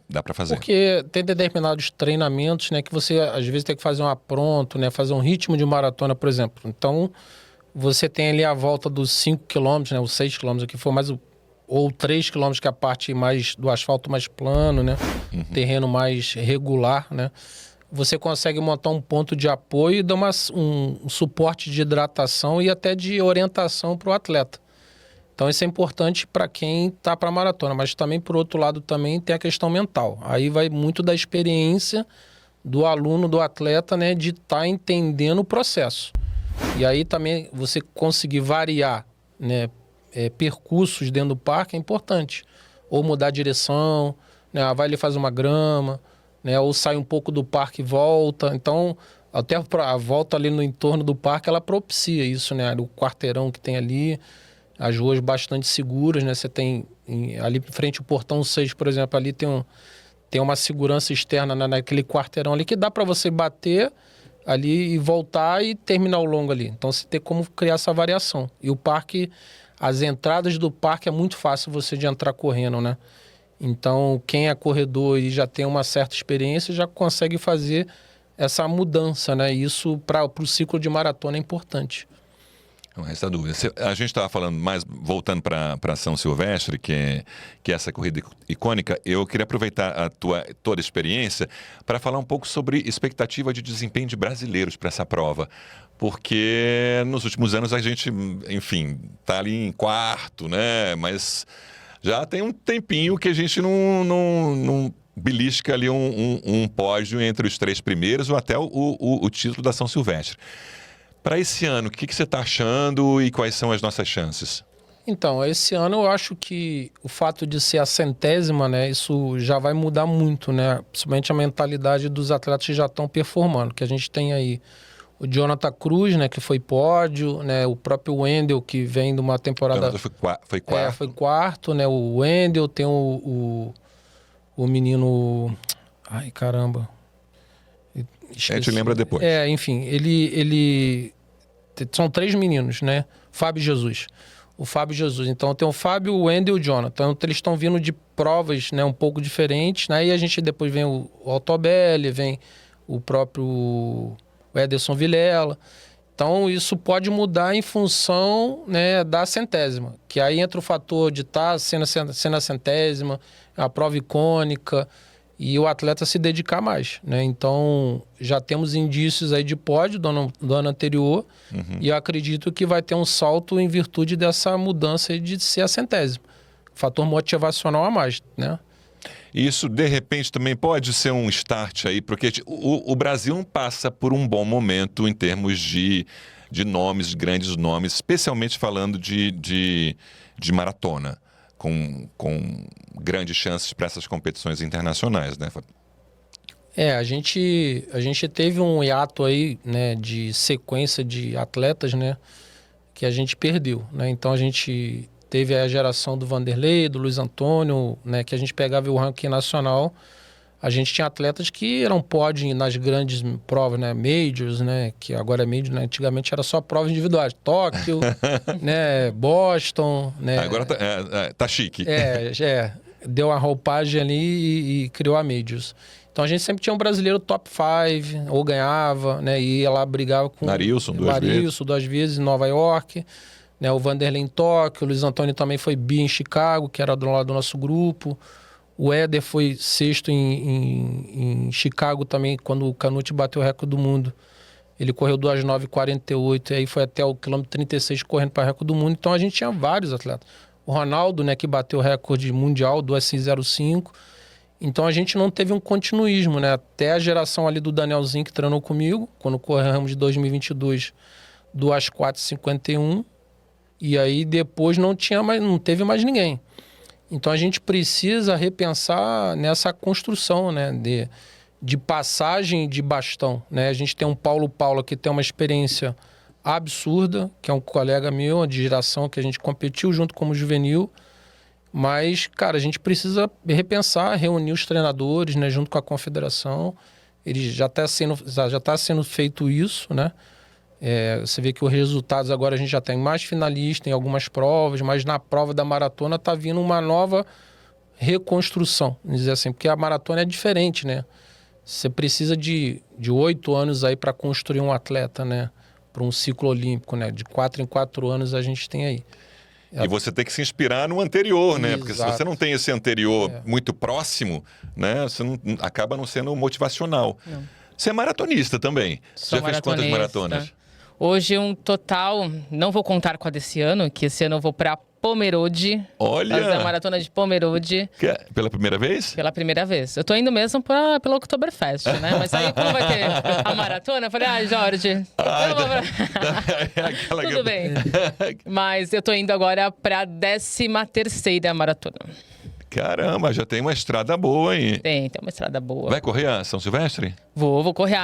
Dá para fazer. Porque tem determinados treinamentos, né, que você às vezes tem que fazer um apronto, né, fazer um ritmo de maratona, por exemplo. Então, você tem ali a volta dos 5 km, né, os 6 km que for mais ou 3 km que é a parte mais do asfalto mais plano, né, terreno mais regular, né. Você consegue montar um ponto de apoio e dar um suporte de hidratação e até de orientação para o atleta. Então isso é importante para quem está para a maratona, mas também, por outro lado, também tem a questão mental. Aí vai muito da experiência do aluno, do atleta, né, de estar entendendo o processo. E aí também você conseguir variar, né, percursos dentro do parque é importante. Ou mudar a direção, né, vai ali fazer uma grama, né, ou sai um pouco do parque e volta. Então, até a volta ali no entorno do parque, ela propicia isso, né, o quarteirão que tem ali. As ruas bastante seguras, né? Você tem ali frente ao portão 6, por exemplo, ali tem uma segurança externa naquele quarteirão ali que dá para você bater ali e voltar e terminar o longo ali. Então você tem como criar essa variação. E o parque, as entradas do parque é muito fácil você de entrar correndo, né? Então quem é corredor e já tem uma certa experiência já consegue fazer essa mudança, né? E isso para o ciclo de maratona é importante. Não resta dúvida. A gente estava falando mais, voltando para São Silvestre, que é essa corrida icônica, eu queria aproveitar a toda a experiência para falar um pouco sobre expectativa de desempenho de brasileiros para essa prova. Porque nos últimos anos a gente, enfim, está ali em quarto, né? Mas já tem um tempinho que a gente não belisca ali um pódio entre os 3 primeiros ou até o título da São Silvestre. Para esse ano, o que você está achando e quais são as nossas chances? Então, esse ano eu acho que o fato de ser a 100ª, né, isso já vai mudar muito, né? Principalmente a mentalidade dos atletas que já estão performando, que a gente tem aí o Jonathan Cruz, né, que foi pódio, né, o próprio Wendel, que vem de uma temporada... Foi quarto. Foi quarto, né, o Wendel, tem o menino... Ai, caramba... A gente lembra depois. Enfim, ele... São 3 meninos, né? Fábio Jesus. O Fábio Jesus. Então tem o Fábio, o Wendel e o Jonathan. Então eles estão vindo de provas, né, um pouco diferentes, né? E a gente depois vem o Altobelli, vem o próprio Ederson Vilela. Então isso pode mudar em função, né, da 100ª. Que aí entra o fator de estar sendo a 100ª, a prova icônica... E o atleta se dedicar mais, né? Então, já temos indícios aí de pódio do ano anterior. E eu acredito que vai ter um salto em virtude dessa mudança de ser a 100ª. Fator motivacional a mais, né? Isso, de repente, também pode ser um start aí, porque o Brasil passa por um bom momento em termos de nomes, de grandes nomes, especialmente falando de maratona. Com grandes chances para essas competições internacionais, né, Fábio? A gente teve um hiato aí, né, de sequência de atletas, né, que a gente perdeu, né? Então a gente teve a geração do Vanderlei, do Luiz Antônio, né, que a gente pegava o ranking nacional. A gente tinha atletas que eram pódio nas grandes provas, né? Majors, né? Que agora é Major, né? Antigamente era só provas individuais. Tóquio, né? Boston, né? Agora tá chique. Deu uma roupagem ali e criou a Majors. Então a gente sempre tinha um brasileiro top 5, ou ganhava, né? E ia lá, brigava com... Narilson, duas vezes em Nova York. Né? O Vanderlei em Tóquio. O Luiz Antônio também foi bi em Chicago, que era do lado do nosso grupo. O Éder foi 6º em Chicago também, quando o Canute bateu o recorde do mundo. Ele correu 2:09:48, e aí foi até o quilômetro 36 correndo para o recorde do mundo. Então a gente tinha vários atletas. O Ronaldo, né, que bateu o recorde mundial, 2:05. Então a gente não teve um continuismo, né? Até a geração ali do Danielzinho, que treinou comigo, quando corremos de 2022, 2:04:51. E aí depois não teve mais ninguém. Então a gente precisa repensar nessa construção, né, de passagem de bastão, né? A gente tem um Paulo Paula que tem uma experiência absurda, que é um colega meu de geração que a gente competiu junto como juvenil, mas, cara, a gente precisa repensar, reunir os treinadores, né, junto com a confederação. Ele já está sendo feito isso, né? Você vê que os resultados agora a gente já tem mais finalistas em algumas provas, mas na prova da maratona está vindo uma nova reconstrução, vamos dizer assim, porque a maratona é diferente, né? Você precisa de 8 anos aí para construir um atleta, né? Para um ciclo olímpico, né? De 4 em 4 anos a gente tem aí. E você tem que se inspirar no anterior, né? Porque se Exato. você não tem esse anterior muito próximo, né? Você acaba não sendo motivacional. Não. Você é maratonista também. Sou Já fez quantas maratonas? Hoje um total, não vou contar com a desse ano, que esse ano eu vou para Pomerode. Olha! Fazer a maratona de Pomerode. Pela primeira vez? Pela primeira vez. Eu tô indo mesmo pelo Oktoberfest, né? Mas aí como vai ter a maratona, eu falei, Jorge, tudo bem. Mas eu tô indo agora pra 13ª maratona. Caramba, já tem uma estrada boa aí. Tem uma estrada boa. Vai correr a São Silvestre? Vou correr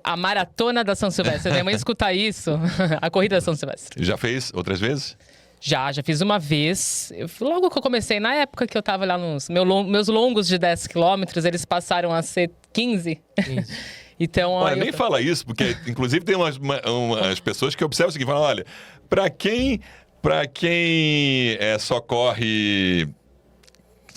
a maratona da São Silvestre. Minha mãe escutar isso, a corrida da São Silvestre. Já fez outras vezes? Já fiz uma vez. Logo que eu comecei, na época que eu tava lá nos meus longos de 10 quilômetros, eles passaram a ser 15. Então, olha, nem fala isso, porque inclusive tem umas pessoas que observam o seguinte, falam, olha, para quem só corre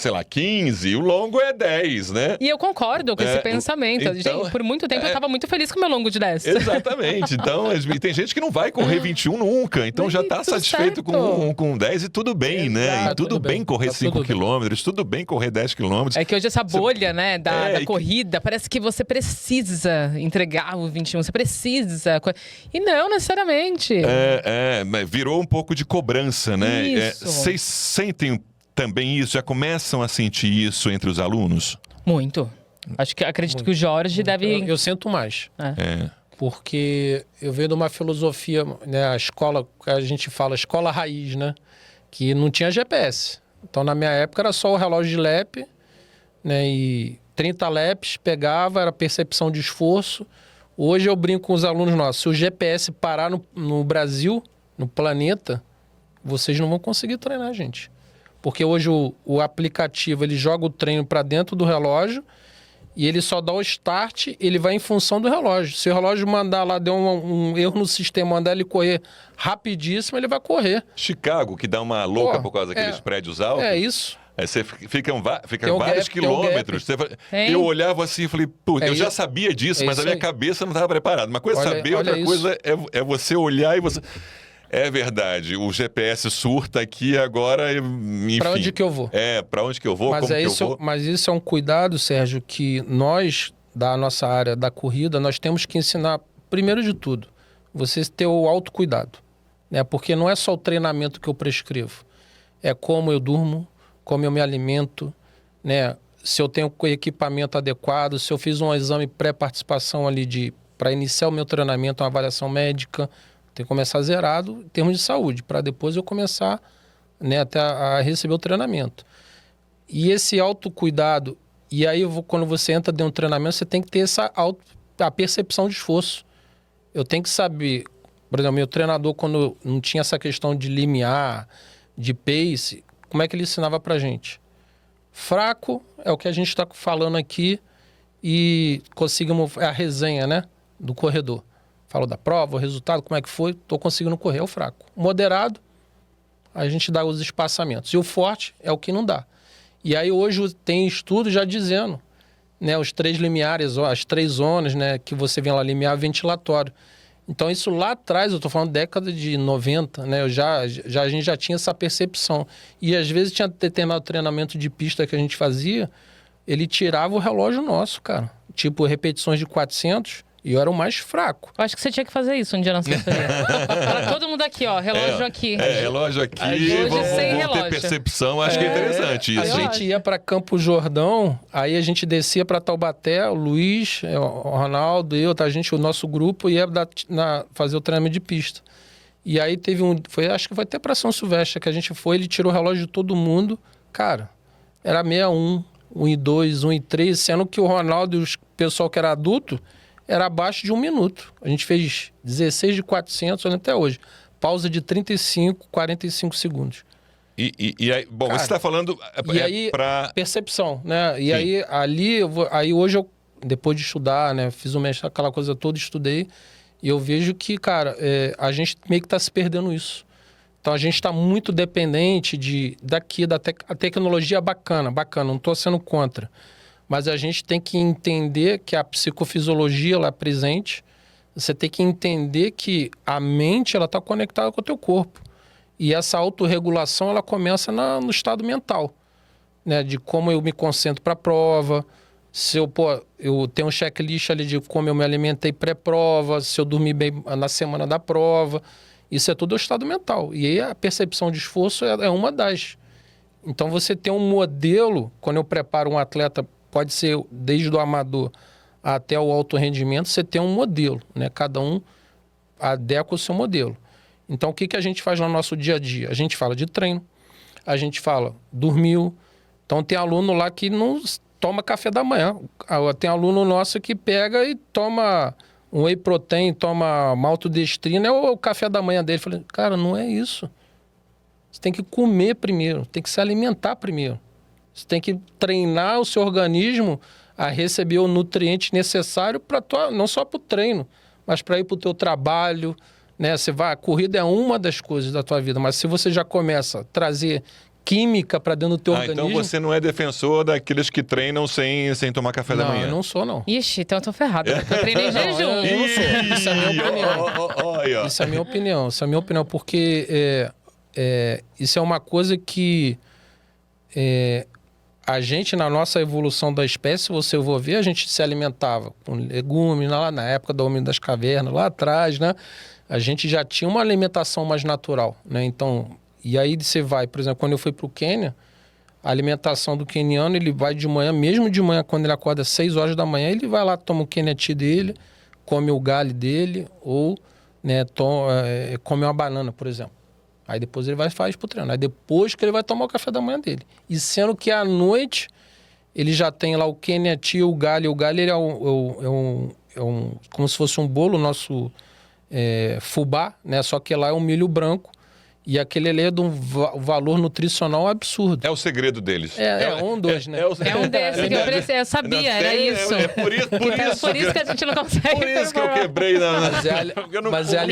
sei lá, 15, o longo é 10, né? E eu concordo com esse pensamento. então- Gente, por muito tempo eu tava muito feliz com o meu longo de 10. Exatamente. Então, e tem gente que não vai correr 21 nunca, então Mas já tá tudo satisfeito certo. com 10 e tudo bem, né? E Exato, tudo tudo bem bem, correr tá 5 tudo bem. quilômetros, tudo bem correr 10 quilômetros. É que hoje essa bolha, né, da e que- corrida, parece que você precisa entregar o 21, você precisa. E não necessariamente. Mas virou um pouco de cobrança, né? Isso. Vocês sentem também isso? Já começam a sentir isso entre os alunos? Muito. Acredito que o Jorge deve. Eu sinto mais. É. Porque eu venho de uma filosofia, né, a escola, a gente fala escola raiz, né, que não tinha GPS. Então, na minha época, era só o relógio de lap, né, e 30 laps, pegava, era percepção de esforço. Hoje eu brinco com os alunos nossos, se o GPS parar no Brasil, no planeta, vocês não vão conseguir treinar, gente. Porque hoje o aplicativo, ele joga o treino para dentro do relógio, e ele só dá o start, ele vai em função do relógio. Se o relógio mandar lá, deu um erro no sistema, mandar ele correr rapidíssimo, ele vai correr. Chicago, que dá uma louca Pô, por causa daqueles prédios altos. É isso. Aí você fica Tem um vários gap, tem um quilômetros. Tem. Eu olhava assim e falei, puta, É eu já isso. sabia disso, É mas a isso minha aí. cabeça não estava preparada. Uma coisa é Olha- saber, olha outra isso. coisa é você olhar e você... É verdade, o GPS surta aqui agora, enfim. Para onde que eu vou? Para onde que eu vou, Mas, como que eu vou. mas isso é um cuidado, Sérgio, que nós, da nossa área da corrida, nós temos que ensinar, primeiro de tudo, você ter o autocuidado. Né? Porque não é só o treinamento que eu prescrevo. É como eu durmo, como eu me alimento, né? Se eu tenho o equipamento adequado, se eu fiz um exame pré-participação ali para iniciar o meu treinamento, uma avaliação médica, tem que começar zerado em termos de saúde, para depois eu começar, né, até a receber o treinamento. E esse autocuidado, e aí quando você entra dentro do treinamento, você tem que ter a percepção de esforço. Eu tenho que saber, por exemplo, meu treinador, quando não tinha essa questão de limiar, de pace, como é que ele ensinava pra gente? Fraco é o que a gente está falando aqui e conseguimos, é a resenha, né, do corredor. Falou da prova, o resultado, como é que foi, estou conseguindo correr, é o fraco. Moderado, a gente dá os espaçamentos. E o forte é o que não dá. E aí hoje tem estudo já dizendo, né, os 3 limiares, as 3 zonas, né, que você vê lá, limiar ventilatório. Então isso lá atrás, eu estou falando década de 90, né, a gente já tinha essa percepção. E às vezes tinha determinado treinamento de pista que a gente fazia, ele tirava o relógio nosso, cara. Tipo, repetições de 400... E eu era o mais fraco. Eu acho que você tinha que fazer isso um dia na assessoria. Para todo mundo aqui, ó. Relógio aqui. Relógio aqui, Hoje vamos sem ter relógio. percepção. Acho que é interessante A isso. gente ia para Campo Jordão, aí a gente descia para Taubaté, o Luiz, o Ronaldo, a gente, o nosso grupo, ia fazer o treinamento de pista. E aí teve acho que foi até para São Silvestre que a gente foi, ele tirou o relógio de todo mundo. Cara, era 61, 1,2, 1,3, sendo que o Ronaldo e o pessoal que era adulto era abaixo de 1 minuto. A gente fez 16 de 400 até hoje. Pausa de 35, 45 segundos. E aí, bom, Cara, você está falando para... Percepção, né? E Sim. aí, aí hoje eu, depois de estudar, né? Fiz o mestrado, aquela coisa toda, estudei. E eu vejo que, cara, a gente meio que está se perdendo isso. Então, a gente está muito dependente a tecnologia é bacana, não estou sendo contra. Mas a gente tem que entender que a psicofisiologia ela é presente. Você tem que entender que a mente ela está conectada com o teu corpo. E essa autorregulação ela começa no estado mental, né? De como eu me concentro para a prova, se eu tenho um checklist ali de como eu me alimentei pré-prova, se eu dormi bem na semana da prova. Isso é tudo o estado mental. E aí a percepção de esforço é uma das. Então você tem um modelo, quando eu preparo um atleta, pode ser desde o amador até o alto rendimento, você tem um modelo, né? Cada um adequa o seu modelo. Então, o que a gente faz no nosso dia a dia? A gente fala de treino, a gente fala dormiu. Então, tem aluno lá que não toma café da manhã. Tem aluno nosso que pega e toma um whey protein, toma maltodestrina, é o café da manhã dele. Eu falei, cara, não é isso. Você tem que comer primeiro, tem que se alimentar primeiro. Você tem que treinar o seu organismo a receber o nutriente necessário não só para o treino, mas para ir para o teu trabalho, né? A corrida é uma das coisas da tua vida, mas se você já começa a trazer química para dentro do teu organismo. Então você não é defensor daqueles que treinam sem tomar café da manhã? Não, eu não sou, não. Ixi, então eu tô ferrado. Eu treinei em jejum. Eu não sou. Isso é a minha opinião. Isso é a minha opinião, porque isso é uma coisa que a gente, na nossa evolução da espécie, se você for ver, a gente se alimentava com legumes, lá na época do Homem das Cavernas, lá atrás, né? A gente já tinha uma alimentação mais natural, né? Então, e aí você vai, por exemplo, quando eu fui para o Quênia, a alimentação do queniano, ele vai de manhã, mesmo de manhã, quando ele acorda às 6 horas da manhã, ele vai lá, toma o Kenya Tea dele, come o galho dele, ou né, come uma banana, por exemplo. Aí depois ele vai e faz pro treino. Aí depois que ele vai tomar o café da manhã dele. E sendo que à noite ele já tem lá o Kenya Tea, o galho. O galho ele é como se fosse um bolo, nosso fubá, né? Só que lá é um milho branco. E aquele ali é de um valor nutricional absurdo. É o segredo deles. É um dos, né? É um desses que eu sabia, era isso. Por isso que a gente não consegue. Por isso que eu quebrei Mas a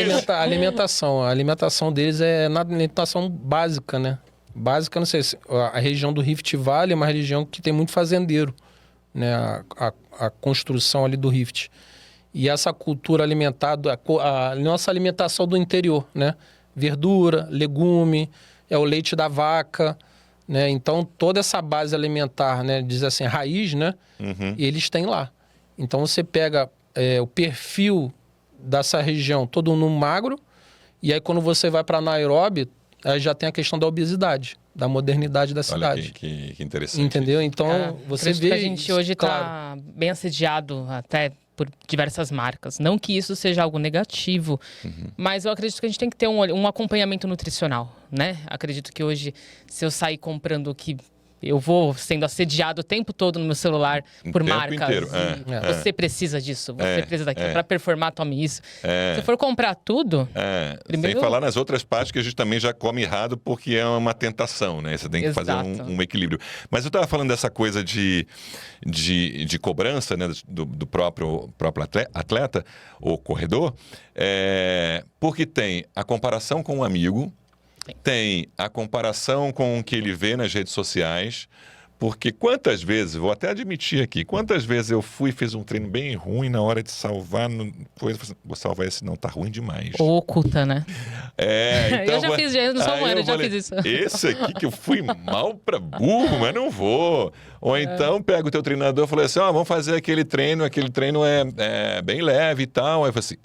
alimentação. A alimentação deles é na alimentação básica, né? Básica, não sei se a região do Rift Valley é uma região que tem muito fazendeiro, né? A construção ali do Rift. E essa cultura alimentar, a nossa alimentação do interior, né? Verdura, legume, o leite da vaca, né? Então, toda essa base alimentar, né? Diz assim, raiz, né? Uhum. Eles têm lá. Então, você pega o perfil dessa região todo no magro, e aí quando você vai para Nairobi, aí já tem a questão da obesidade, da modernidade da cidade. Olha que interessante. Entendeu? Então, você vê... que a gente hoje está claro, bem assediado até por diversas marcas. Não que isso seja algo negativo, mas eu acredito que a gente tem que ter um acompanhamento nutricional, né? Acredito que hoje, se eu sair comprando o que eu vou sendo assediado o tempo todo no meu celular por marcas. Inteiro. Você precisa disso, você precisa daquilo. Para performar, tome isso. Se for comprar tudo... Sem falar nas outras partes que a gente também já come errado porque é uma tentação, né? Você tem que fazer um equilíbrio. Mas eu estava falando dessa coisa de cobrança, né? Do próprio atleta ou corredor, porque tem a comparação com um amigo, tem a comparação com o que ele vê nas redes sociais, porque quantas vezes, vou até admitir aqui, quantas vezes eu fui e fiz um treino bem ruim na hora de salvar, vou salvar esse não, tá ruim demais. Ou oculta, né? Então, eu já fiz, eu não sou humano, eu já fiz isso. Esse aqui que eu fui mal pra burro, mas não vou. Ou então pega o teu treinador e fala assim, vamos fazer aquele treino é bem leve e tal. Aí eu falo assim,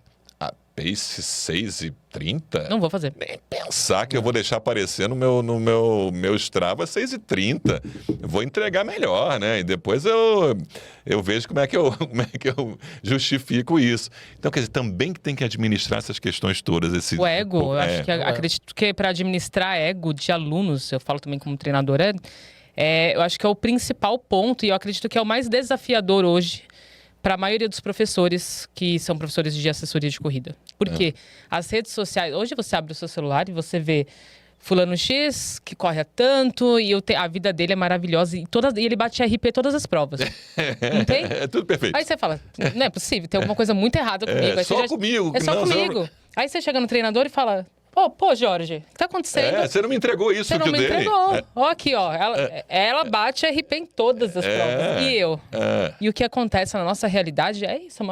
pace 6:30? Não vou fazer. Nem pensar que eu vou deixar aparecer no meu Strava 6:30. Vou entregar melhor, né? E depois eu vejo como é que eu justifico isso. Então, quer dizer, também tem que administrar essas questões todas. O ego, acredito que para administrar ego de alunos, eu falo também como treinador, eu acho que é o principal ponto e eu acredito que é o mais desafiador hoje para a maioria dos professores que são professores de assessoria de corrida. Porque as redes sociais... Hoje você abre o seu celular e você vê fulano X, que corre a tanto, e a vida dele é maravilhosa. E ele bate RP todas as provas. Não tem? É tudo perfeito. Aí você fala, não é possível, tem alguma coisa muito errada comigo. Aí comigo. É só comigo. Aí você chega no treinador e fala... Pô, Jorge, o que tá acontecendo? Você não me entregou isso que eu dei. Você não me entregou. Ó, aqui, ó. Ela bate RP em todas as provas. E eu? E o que acontece na nossa realidade é isso.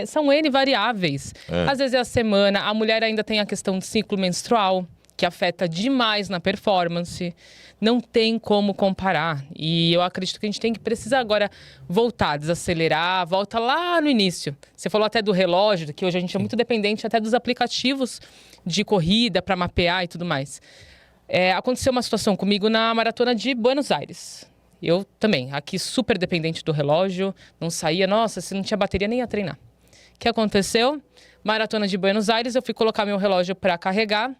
São N variáveis. Às vezes é a semana. A mulher ainda tem a questão do ciclo menstrual, que afeta demais na performance. Não tem como comparar. E eu acredito que a gente precisa agora voltar, desacelerar, volta lá no início. Você falou até do relógio, que hoje a gente é muito dependente até dos aplicativos de corrida para mapear e tudo mais. Aconteceu uma situação comigo na maratona de Buenos Aires. Eu também, aqui super dependente do relógio, não saía, nossa, se não tinha bateria nem ia treinar. O que aconteceu? Maratona de Buenos Aires, eu fui colocar meu relógio para carregar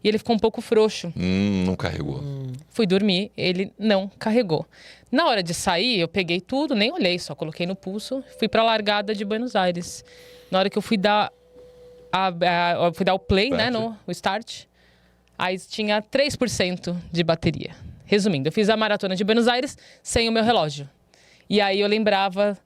e ele ficou um pouco frouxo. Não carregou. Fui dormir, ele não carregou. Na hora de sair, eu peguei tudo, nem olhei, só coloquei no pulso, fui para a largada de Buenos Aires. Na hora que eu fui dar o play, né, o start, aí tinha 3% de bateria. Resumindo, eu fiz a maratona de Buenos Aires sem o meu relógio. E aí eu lembrava,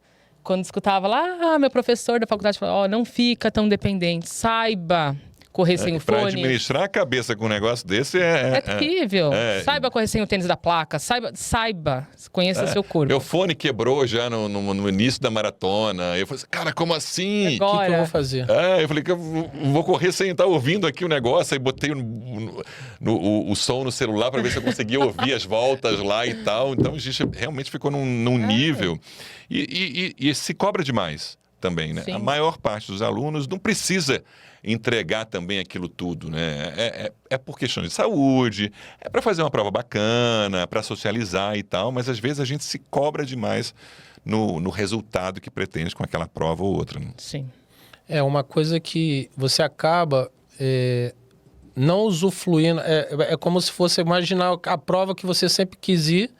quando escutava lá, meu professor da faculdade falou, não fica tão dependente, saiba correr sem o Para fone. administrar a cabeça com um negócio desse É terrível. é. Saiba correr sem o tênis da placa. Saiba. Conheça seu corpo. Meu fone quebrou já no início da maratona. Eu falei assim, cara, como assim? O que eu Agora, vou fazer? Eu falei que eu vou correr sem estar ouvindo aqui o negócio. Aí botei o som no celular para ver se eu conseguia ouvir as voltas lá e tal. Então a gente realmente ficou num nível. E se cobra demais também, né? Sim. A maior parte dos alunos não precisa entregar também aquilo tudo, né? É por questão de saúde, é para fazer uma prova bacana, para socializar e tal, mas às vezes a gente se cobra demais no resultado que pretende com aquela prova ou outra. Né? sim. É uma coisa que você acaba não usufruindo. É como se fosse imaginar a prova que você sempre quis ir,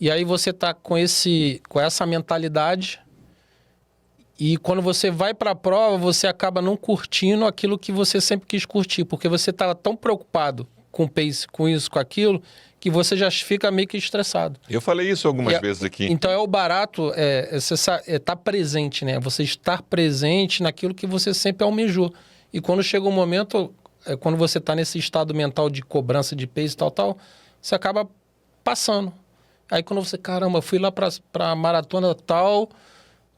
e aí você está com essa mentalidade, e quando você vai para a prova, você acaba não curtindo aquilo que você sempre quis curtir, porque você está tão preocupado com o pace, com isso, com aquilo, que você já fica meio que estressado. Eu falei isso algumas vezes aqui. Então é o barato, você estar presente, né? Você estar presente naquilo que você sempre almejou. E quando chega um momento, quando você está nesse estado mental de cobrança de pace e tal, você acaba passando. Aí quando você, caramba, fui lá para a maratona tal,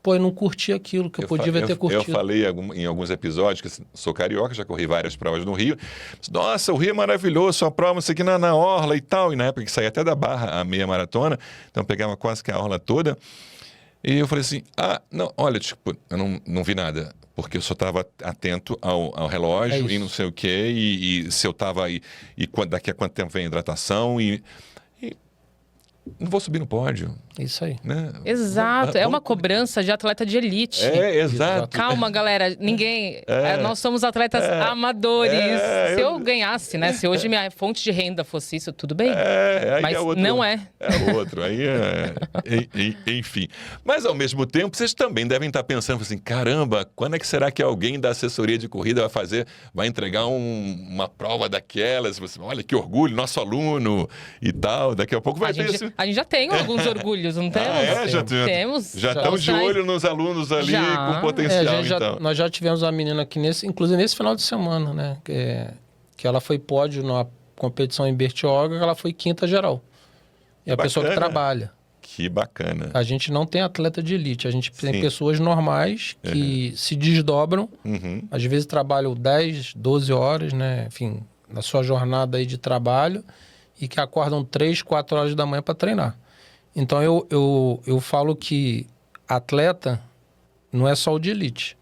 pô, eu não curti aquilo que eu podia ter curtido. Eu falei em alguns episódios que sou carioca, já corri várias provas no Rio. Nossa, o Rio é maravilhoso, sua prova, isso aqui na orla e tal. E na época que saía até da Barra a meia maratona, então pegava quase que a orla toda. E eu falei assim, não, olha, tipo, eu não vi nada. Porque eu só estava atento ao relógio e não sei o quê. E se eu estava aí, daqui a quanto tempo vem a hidratação e não vou subir no pódio. Isso aí. Né? Exato. É uma cobrança de atleta de elite. Exato. Calma, galera. Ninguém... nós somos atletas amadores. Se eu ganhasse, né? Se hoje minha fonte de renda fosse isso, tudo bem. Aí mas outro, não é. É outro. Aí enfim. Mas, ao mesmo tempo, vocês também devem estar pensando assim, caramba, quando é que será que alguém da assessoria de corrida vai entregar uma prova daquelas? Você, olha, que orgulho, nosso aluno e tal. Daqui a pouco vai ter isso. A gente já tem alguns orgulhos, não temos? Temos. Já estamos de olho nos alunos ali com potencial, então. Nós já tivemos uma menina aqui, inclusive nesse final de semana, né? Que ela foi pódio na competição em Bertioga, ela foi quinta geral. E a pessoa que trabalha. Que bacana. A gente não tem atleta de elite, a gente tem pessoas normais que se desdobram, às vezes trabalham 10, 12 horas, né? Enfim, na sua jornada aí de trabalho, e que acordam 3, 4 horas da manhã para treinar. Então eu falo que atleta não é só o de elite.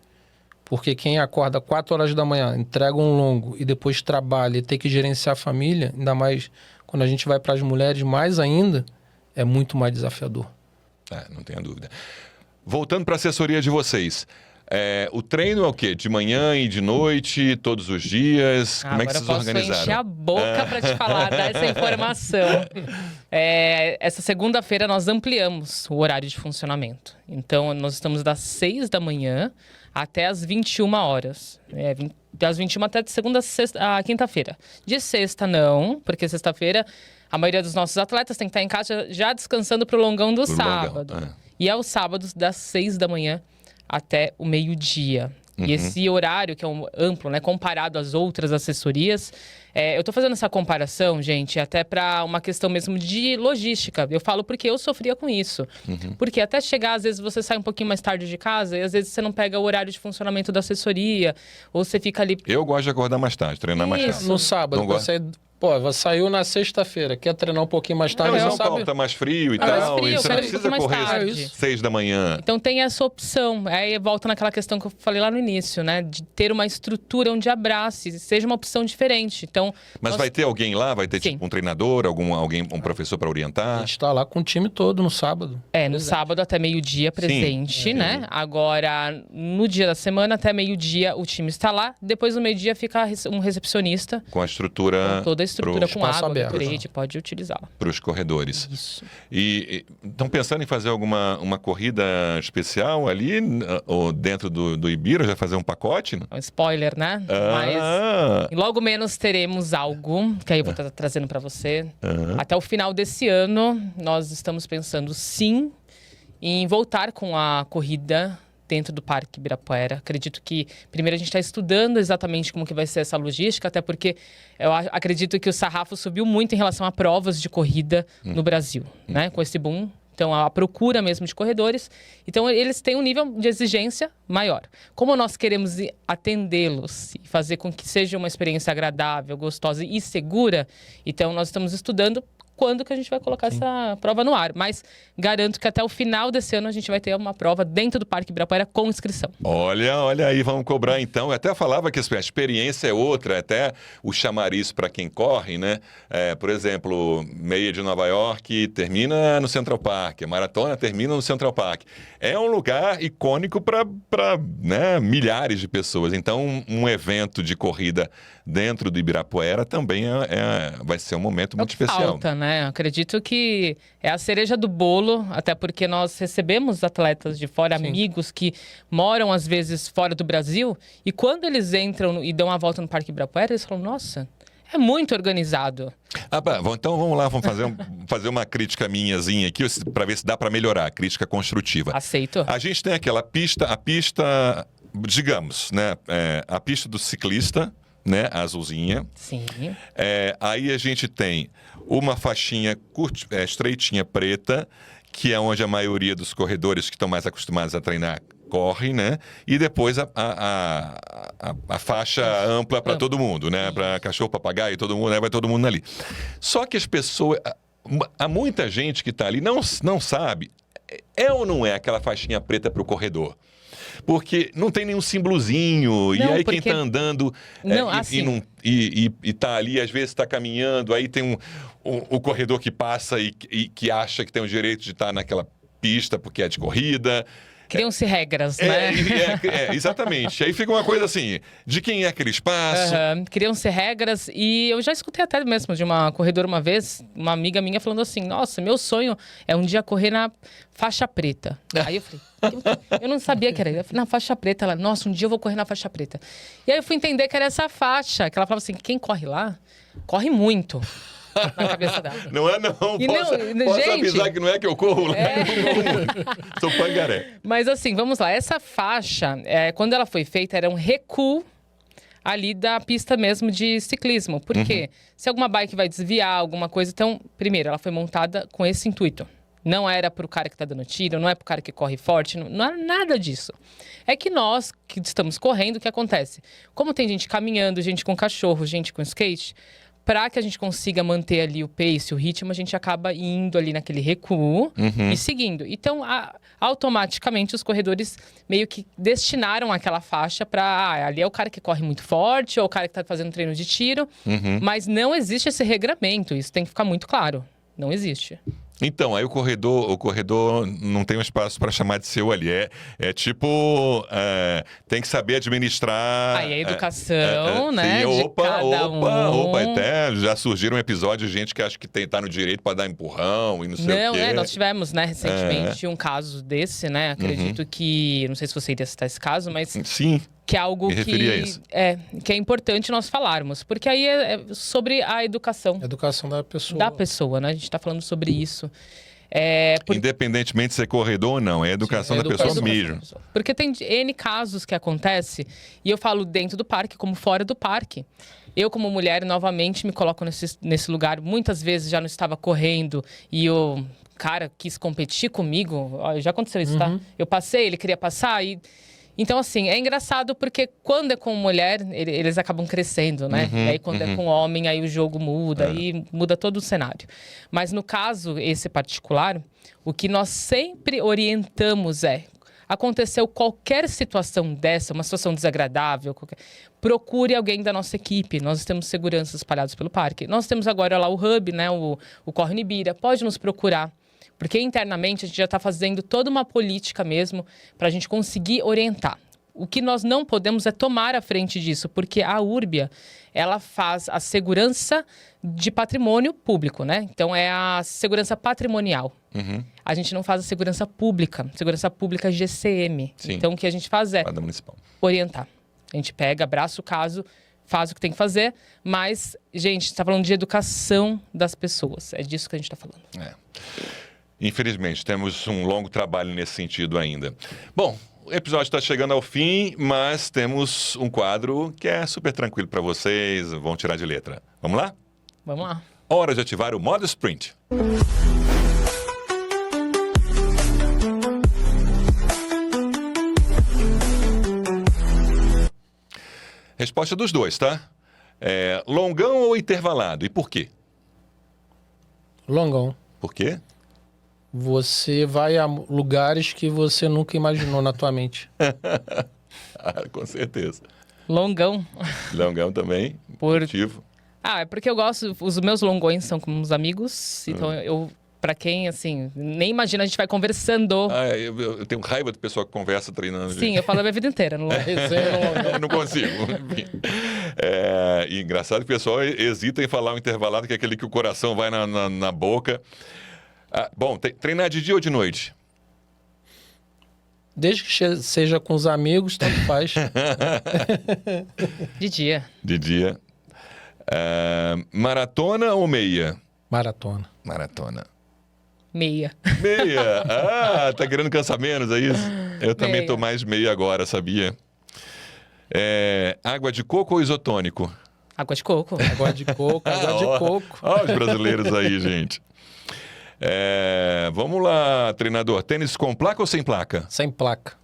Porque quem acorda 4 horas da manhã, entrega um longo e depois trabalha e tem que gerenciar a família, ainda mais quando a gente vai para as mulheres, mais ainda, é muito mais desafiador. Não tenha dúvida. Voltando para a assessoria de vocês. O treino é o quê? De manhã e de noite, todos os dias? Como é que vocês organizaram? Agora eu posso encher a boca para te falar, dar essa informação. Essa segunda-feira nós ampliamos o horário de funcionamento. Então, nós estamos das 6 da manhã até as 21 horas. Das 21 até de segunda a quinta-feira. De sexta, não, porque sexta-feira a maioria dos nossos atletas tem que estar em casa já descansando para o longão do sábado. E é os sábados das 6 da manhã até o meio-dia. E esse horário, que é amplo, né, comparado às outras assessorias, eu estou fazendo essa comparação, gente, até para uma questão mesmo de logística. Eu falo porque eu sofria com isso. Porque até chegar, às vezes, você sai um pouquinho mais tarde de casa e às vezes você não pega o horário de funcionamento da assessoria, ou você fica ali... Eu gosto de acordar mais tarde, treinar mais tarde. No sábado, você saiu na sexta-feira, quer treinar um pouquinho mais tarde, não, Paulo, tá mais frio e tal. Mais frio, você não precisa correr 6 da manhã. Então tem essa opção. Aí volta naquela questão que eu falei lá no início, né? De ter uma estrutura onde abrace, seja uma opção diferente. Então, mas vai ter alguém lá? Vai ter tipo um treinador, um professor para orientar? A gente está lá com o time todo no sábado. No sábado até meio-dia presente, né? Agora, no dia da semana, até meio-dia, o time está lá. Depois, no meio-dia, fica um recepcionista. Com a estrutura... Com toda a estrutura com água, aberto, pode utilizá-la. Para os corredores. Isso. E estão pensando em fazer uma corrida especial ali, ou dentro do Ibira, já fazer um pacote? Um spoiler, né? Mas logo menos teremos algo, que aí eu vou estar trazendo para você. Até o final desse ano, nós estamos pensando sim em voltar com a corrida dentro do Parque Ibirapuera. Acredito que, primeiro, a gente está estudando exatamente como que vai ser essa logística, até porque eu acredito que o sarrafo subiu muito em relação a provas de corrida no Brasil, né? Com esse boom. Então, a procura mesmo de corredores. Então, eles têm um nível de exigência maior. Como nós queremos atendê-los e fazer com que seja uma experiência agradável, gostosa e segura, então, nós estamos estudando quando que a gente vai colocar essa prova no ar. Mas garanto que até o final desse ano a gente vai ter uma prova dentro do Parque Ibirapuera com inscrição. Olha aí, vamos cobrar então. Eu até falava que a experiência é outra, até o chamariz para quem corre, né? Por exemplo, meia de Nova York termina no Central Park, a maratona termina no Central Park. É um lugar icônico para né, milhares de pessoas. Então, um evento de corrida dentro do Ibirapuera também vai ser um momento muito especial. Falta, né? Acredito que é a cereja do bolo, até porque nós recebemos atletas de fora, amigos que moram às vezes fora do Brasil, e quando eles entram e dão uma volta no Parque Ibirapuera, eles falam, nossa, é muito organizado. Então vamos lá, vamos fazer uma crítica minhazinha aqui para ver se dá para melhorar, crítica construtiva. Aceito. A gente tem aquela pista, digamos, né, a pista do ciclista, né, a azulzinha. Sim. Aí a gente tem uma faixinha estreitinha preta, que é onde a maioria dos corredores que estão mais acostumados a treinar corre, né? E depois a faixa ampla para todo mundo, né? Para cachorro, papagaio, todo mundo, né? Vai todo mundo ali. Só que as pessoas... Há muita gente que está ali não sabe, ou não é aquela faixinha preta para o corredor? Porque não tem nenhum símbolozinho, e aí quem está andando e tá ali, às vezes está caminhando, aí tem o corredor que passa e que acha que tem o direito de estar naquela pista porque é de corrida. Criam-se regras, né? Exatamente. Aí fica uma coisa assim, de quem é aquele espaço. Criam-se regras, e eu já escutei até mesmo de uma corredora uma vez, uma amiga minha falando assim, nossa, meu sonho é um dia correr na faixa preta. Aí eu falei, eu não sabia que era. Eu falei, na faixa preta. Ela, nossa, um dia eu vou correr na faixa preta. E aí eu fui entender que era essa faixa, que ela falava assim, quem corre lá, corre muito. Na cabeça dela. Não é não, posso avisar que não é que eu corro lá, eu não corro muito. Sou pangaré. Mas assim, vamos lá, essa faixa, quando ela foi feita, era um recuo ali da pista mesmo de ciclismo. Por quê? Se alguma bike vai desviar, alguma coisa, então, primeiro, ela foi montada com esse intuito. Não era para o cara que está dando tiro, não é para o cara que corre forte, não é nada disso. É que nós, que estamos correndo, o que acontece? Como tem gente caminhando, gente com cachorro, gente com skate, para que a gente consiga manter ali o pace, o ritmo, a gente acaba indo ali naquele recuo e seguindo. Então, automaticamente, os corredores meio que destinaram aquela faixa para... ali é o cara que corre muito forte, ou o cara que está fazendo treino de tiro. Mas não existe esse regramento, isso tem que ficar muito claro. Não existe. Então, aí o corredor não tem um espaço para chamar de seu ali. Tipo, tem que saber administrar... Aí a educação, né? Sim, de cada um. Até já surgiram episódios de gente que acha que tá no direito para dar empurrão e não sei o quê. Nós tivemos, né, recentemente um caso desse, né? Acredito que... Não sei se você iria citar esse caso, mas... Sim. Que é algo que é importante nós falarmos. Porque aí é sobre a educação. Educação da pessoa. Da pessoa, né? A gente está falando sobre isso. Independentemente de ser corredor ou não, é a educação da pessoa mesmo. Porque tem N casos que acontecem, e eu falo dentro do parque como fora do parque. Eu, como mulher, novamente me coloco nesse lugar. Muitas vezes já não estava correndo e o cara quis competir comigo. Já aconteceu isso, tá? Eu passei, ele queria passar e... Então, assim, é engraçado porque quando é com mulher, eles acabam crescendo, né? E aí, quando é com homem, aí o jogo muda, aí muda todo o cenário. Mas no caso, esse particular, o que nós sempre orientamos aconteceu qualquer situação dessa, uma situação desagradável, procure alguém da nossa equipe. Nós temos seguranças espalhados pelo parque. Nós temos agora lá o Hub, né? O Corre Nibira. Pode nos procurar. Porque internamente a gente já está fazendo toda uma política mesmo para a gente conseguir orientar. O que nós não podemos é tomar a frente disso, porque a Urbia, ela faz a segurança de patrimônio público, né? Então, é a segurança patrimonial. A gente não faz a segurança pública GCM. Sim. Então, o que a gente faz é orientar. A gente pega, abraça o caso, faz o que tem que fazer, mas, gente, está falando de educação das pessoas. É disso que a gente está falando. Infelizmente, temos um longo trabalho nesse sentido ainda. Bom, o episódio está chegando ao fim, mas temos um quadro que é super tranquilo para vocês, vão tirar de letra. Vamos lá? Vamos lá. Hora de ativar o modo sprint. Resposta dos dois, tá? Longão ou intervalado? E por quê? Longão. Por quê? Você vai a lugares que você nunca imaginou na tua mente. Com certeza. Longão. Longão também, motivo. É porque eu gosto, os meus longões são com os amigos, então pra quem, assim, nem imagina, a gente vai conversando. Eu tenho raiva de pessoa que conversa treinando. Sim, eu falo a minha vida inteira no longão. Eu não consigo. E engraçado que o pessoal hesita em falar o intervalado, que é aquele que o coração vai na boca. Bom, treinar de dia ou de noite? Desde que seja com os amigos, tanto faz. De dia. De dia. Maratona ou meia? Maratona. Maratona. Meia. Meia? Tá querendo cansar menos, é isso? Eu também Meia. tô mais meia agora, sabia? Água de coco ou isotônico? Água de coco. Água de coco, água de coco. Ó, os brasileiros aí, gente. Vamos lá, treinador. Tênis com placa ou sem placa? Sem placa.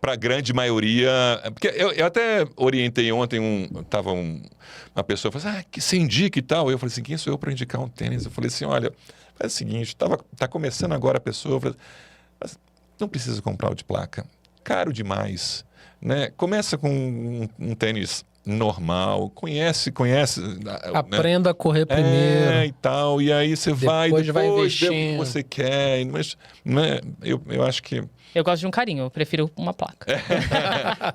Para a grande maioria... Porque eu até orientei ontem, uma pessoa falou assim, que você indica e tal. Eu falei assim, quem sou eu para indicar um tênis? Eu falei assim, olha, faz o seguinte, tá começando agora a pessoa, eu falei, mas não precisa comprar o de placa. Caro demais, né? Começa com um tênis normal, conhece. Aprenda a correr primeiro. E tal, e aí você vai investindo. vê o que você quer, mas né, eu acho que... Eu gosto de um carinho, eu prefiro uma placa.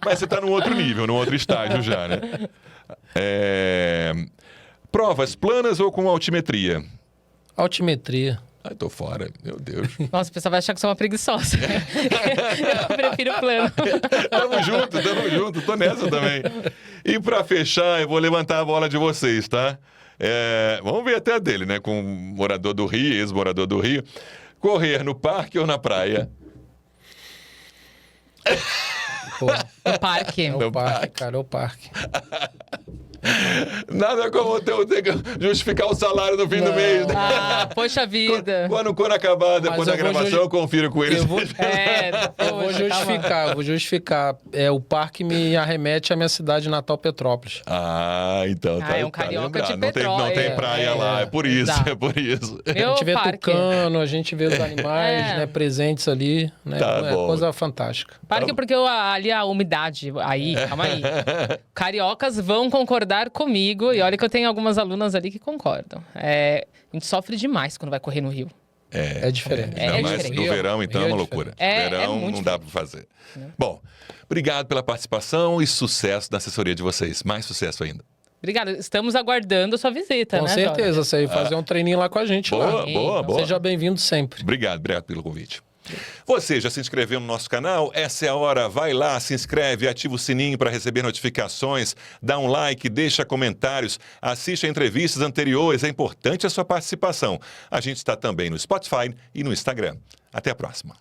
Mas você está num outro nível, num outro estágio já, né? Provas planas ou com altimetria? Altimetria. Tô fora, meu Deus. Nossa, o pessoal vai achar que eu sou uma preguiçosa. Eu prefiro plano. Tamo junto, tô nessa também. E para fechar, eu vou levantar a bola de vocês, tá? Vamos ver até a dele, né? Com morador do Rio, ex-morador do Rio. Correr no parque ou na praia? Pô, No parque. é o parque, cara, é o parque. Nada como ter que justificar o salário no fim do mês, né? Poxa vida. Quando acabar, depois Mas da eu vou gravação, eu confiro com eles. Eu vou Poxa, justificar. O parque me arremete à minha cidade natal, Petrópolis. Então tá. É um carioca de lembrado. Não Petrópolis. tem praia lá, é por isso, Exato. é por isso. A Meu gente vê parque. tucano, a gente vê os animais, né, presentes ali, né? Tá bom. Coisa fantástica. Parque porque ali a umidade. Calma aí. Cariocas vão concordar comigo. E olha que eu tenho algumas alunas ali que concordam. A gente sofre demais quando vai correr no Rio. É diferente. Ainda mais diferente. no verão, então é Rio uma é loucura. diferente. Verão muito não dá para fazer. Bom, obrigado pela participação e sucesso na assessoria de vocês. Mais sucesso ainda. Obrigada. Estamos aguardando a sua visita, Com né, certeza, você fazer um treininho lá com a gente lá. Boa. Seja bem-vindo sempre. Obrigado pelo convite. Você já se inscreveu no nosso canal? Essa é a hora, vai lá, se inscreve, ativa o sininho para receber notificações, dá um like, deixa comentários, assiste a entrevistas anteriores, é importante a sua participação. A gente está também no Spotify e no Instagram. Até a próxima.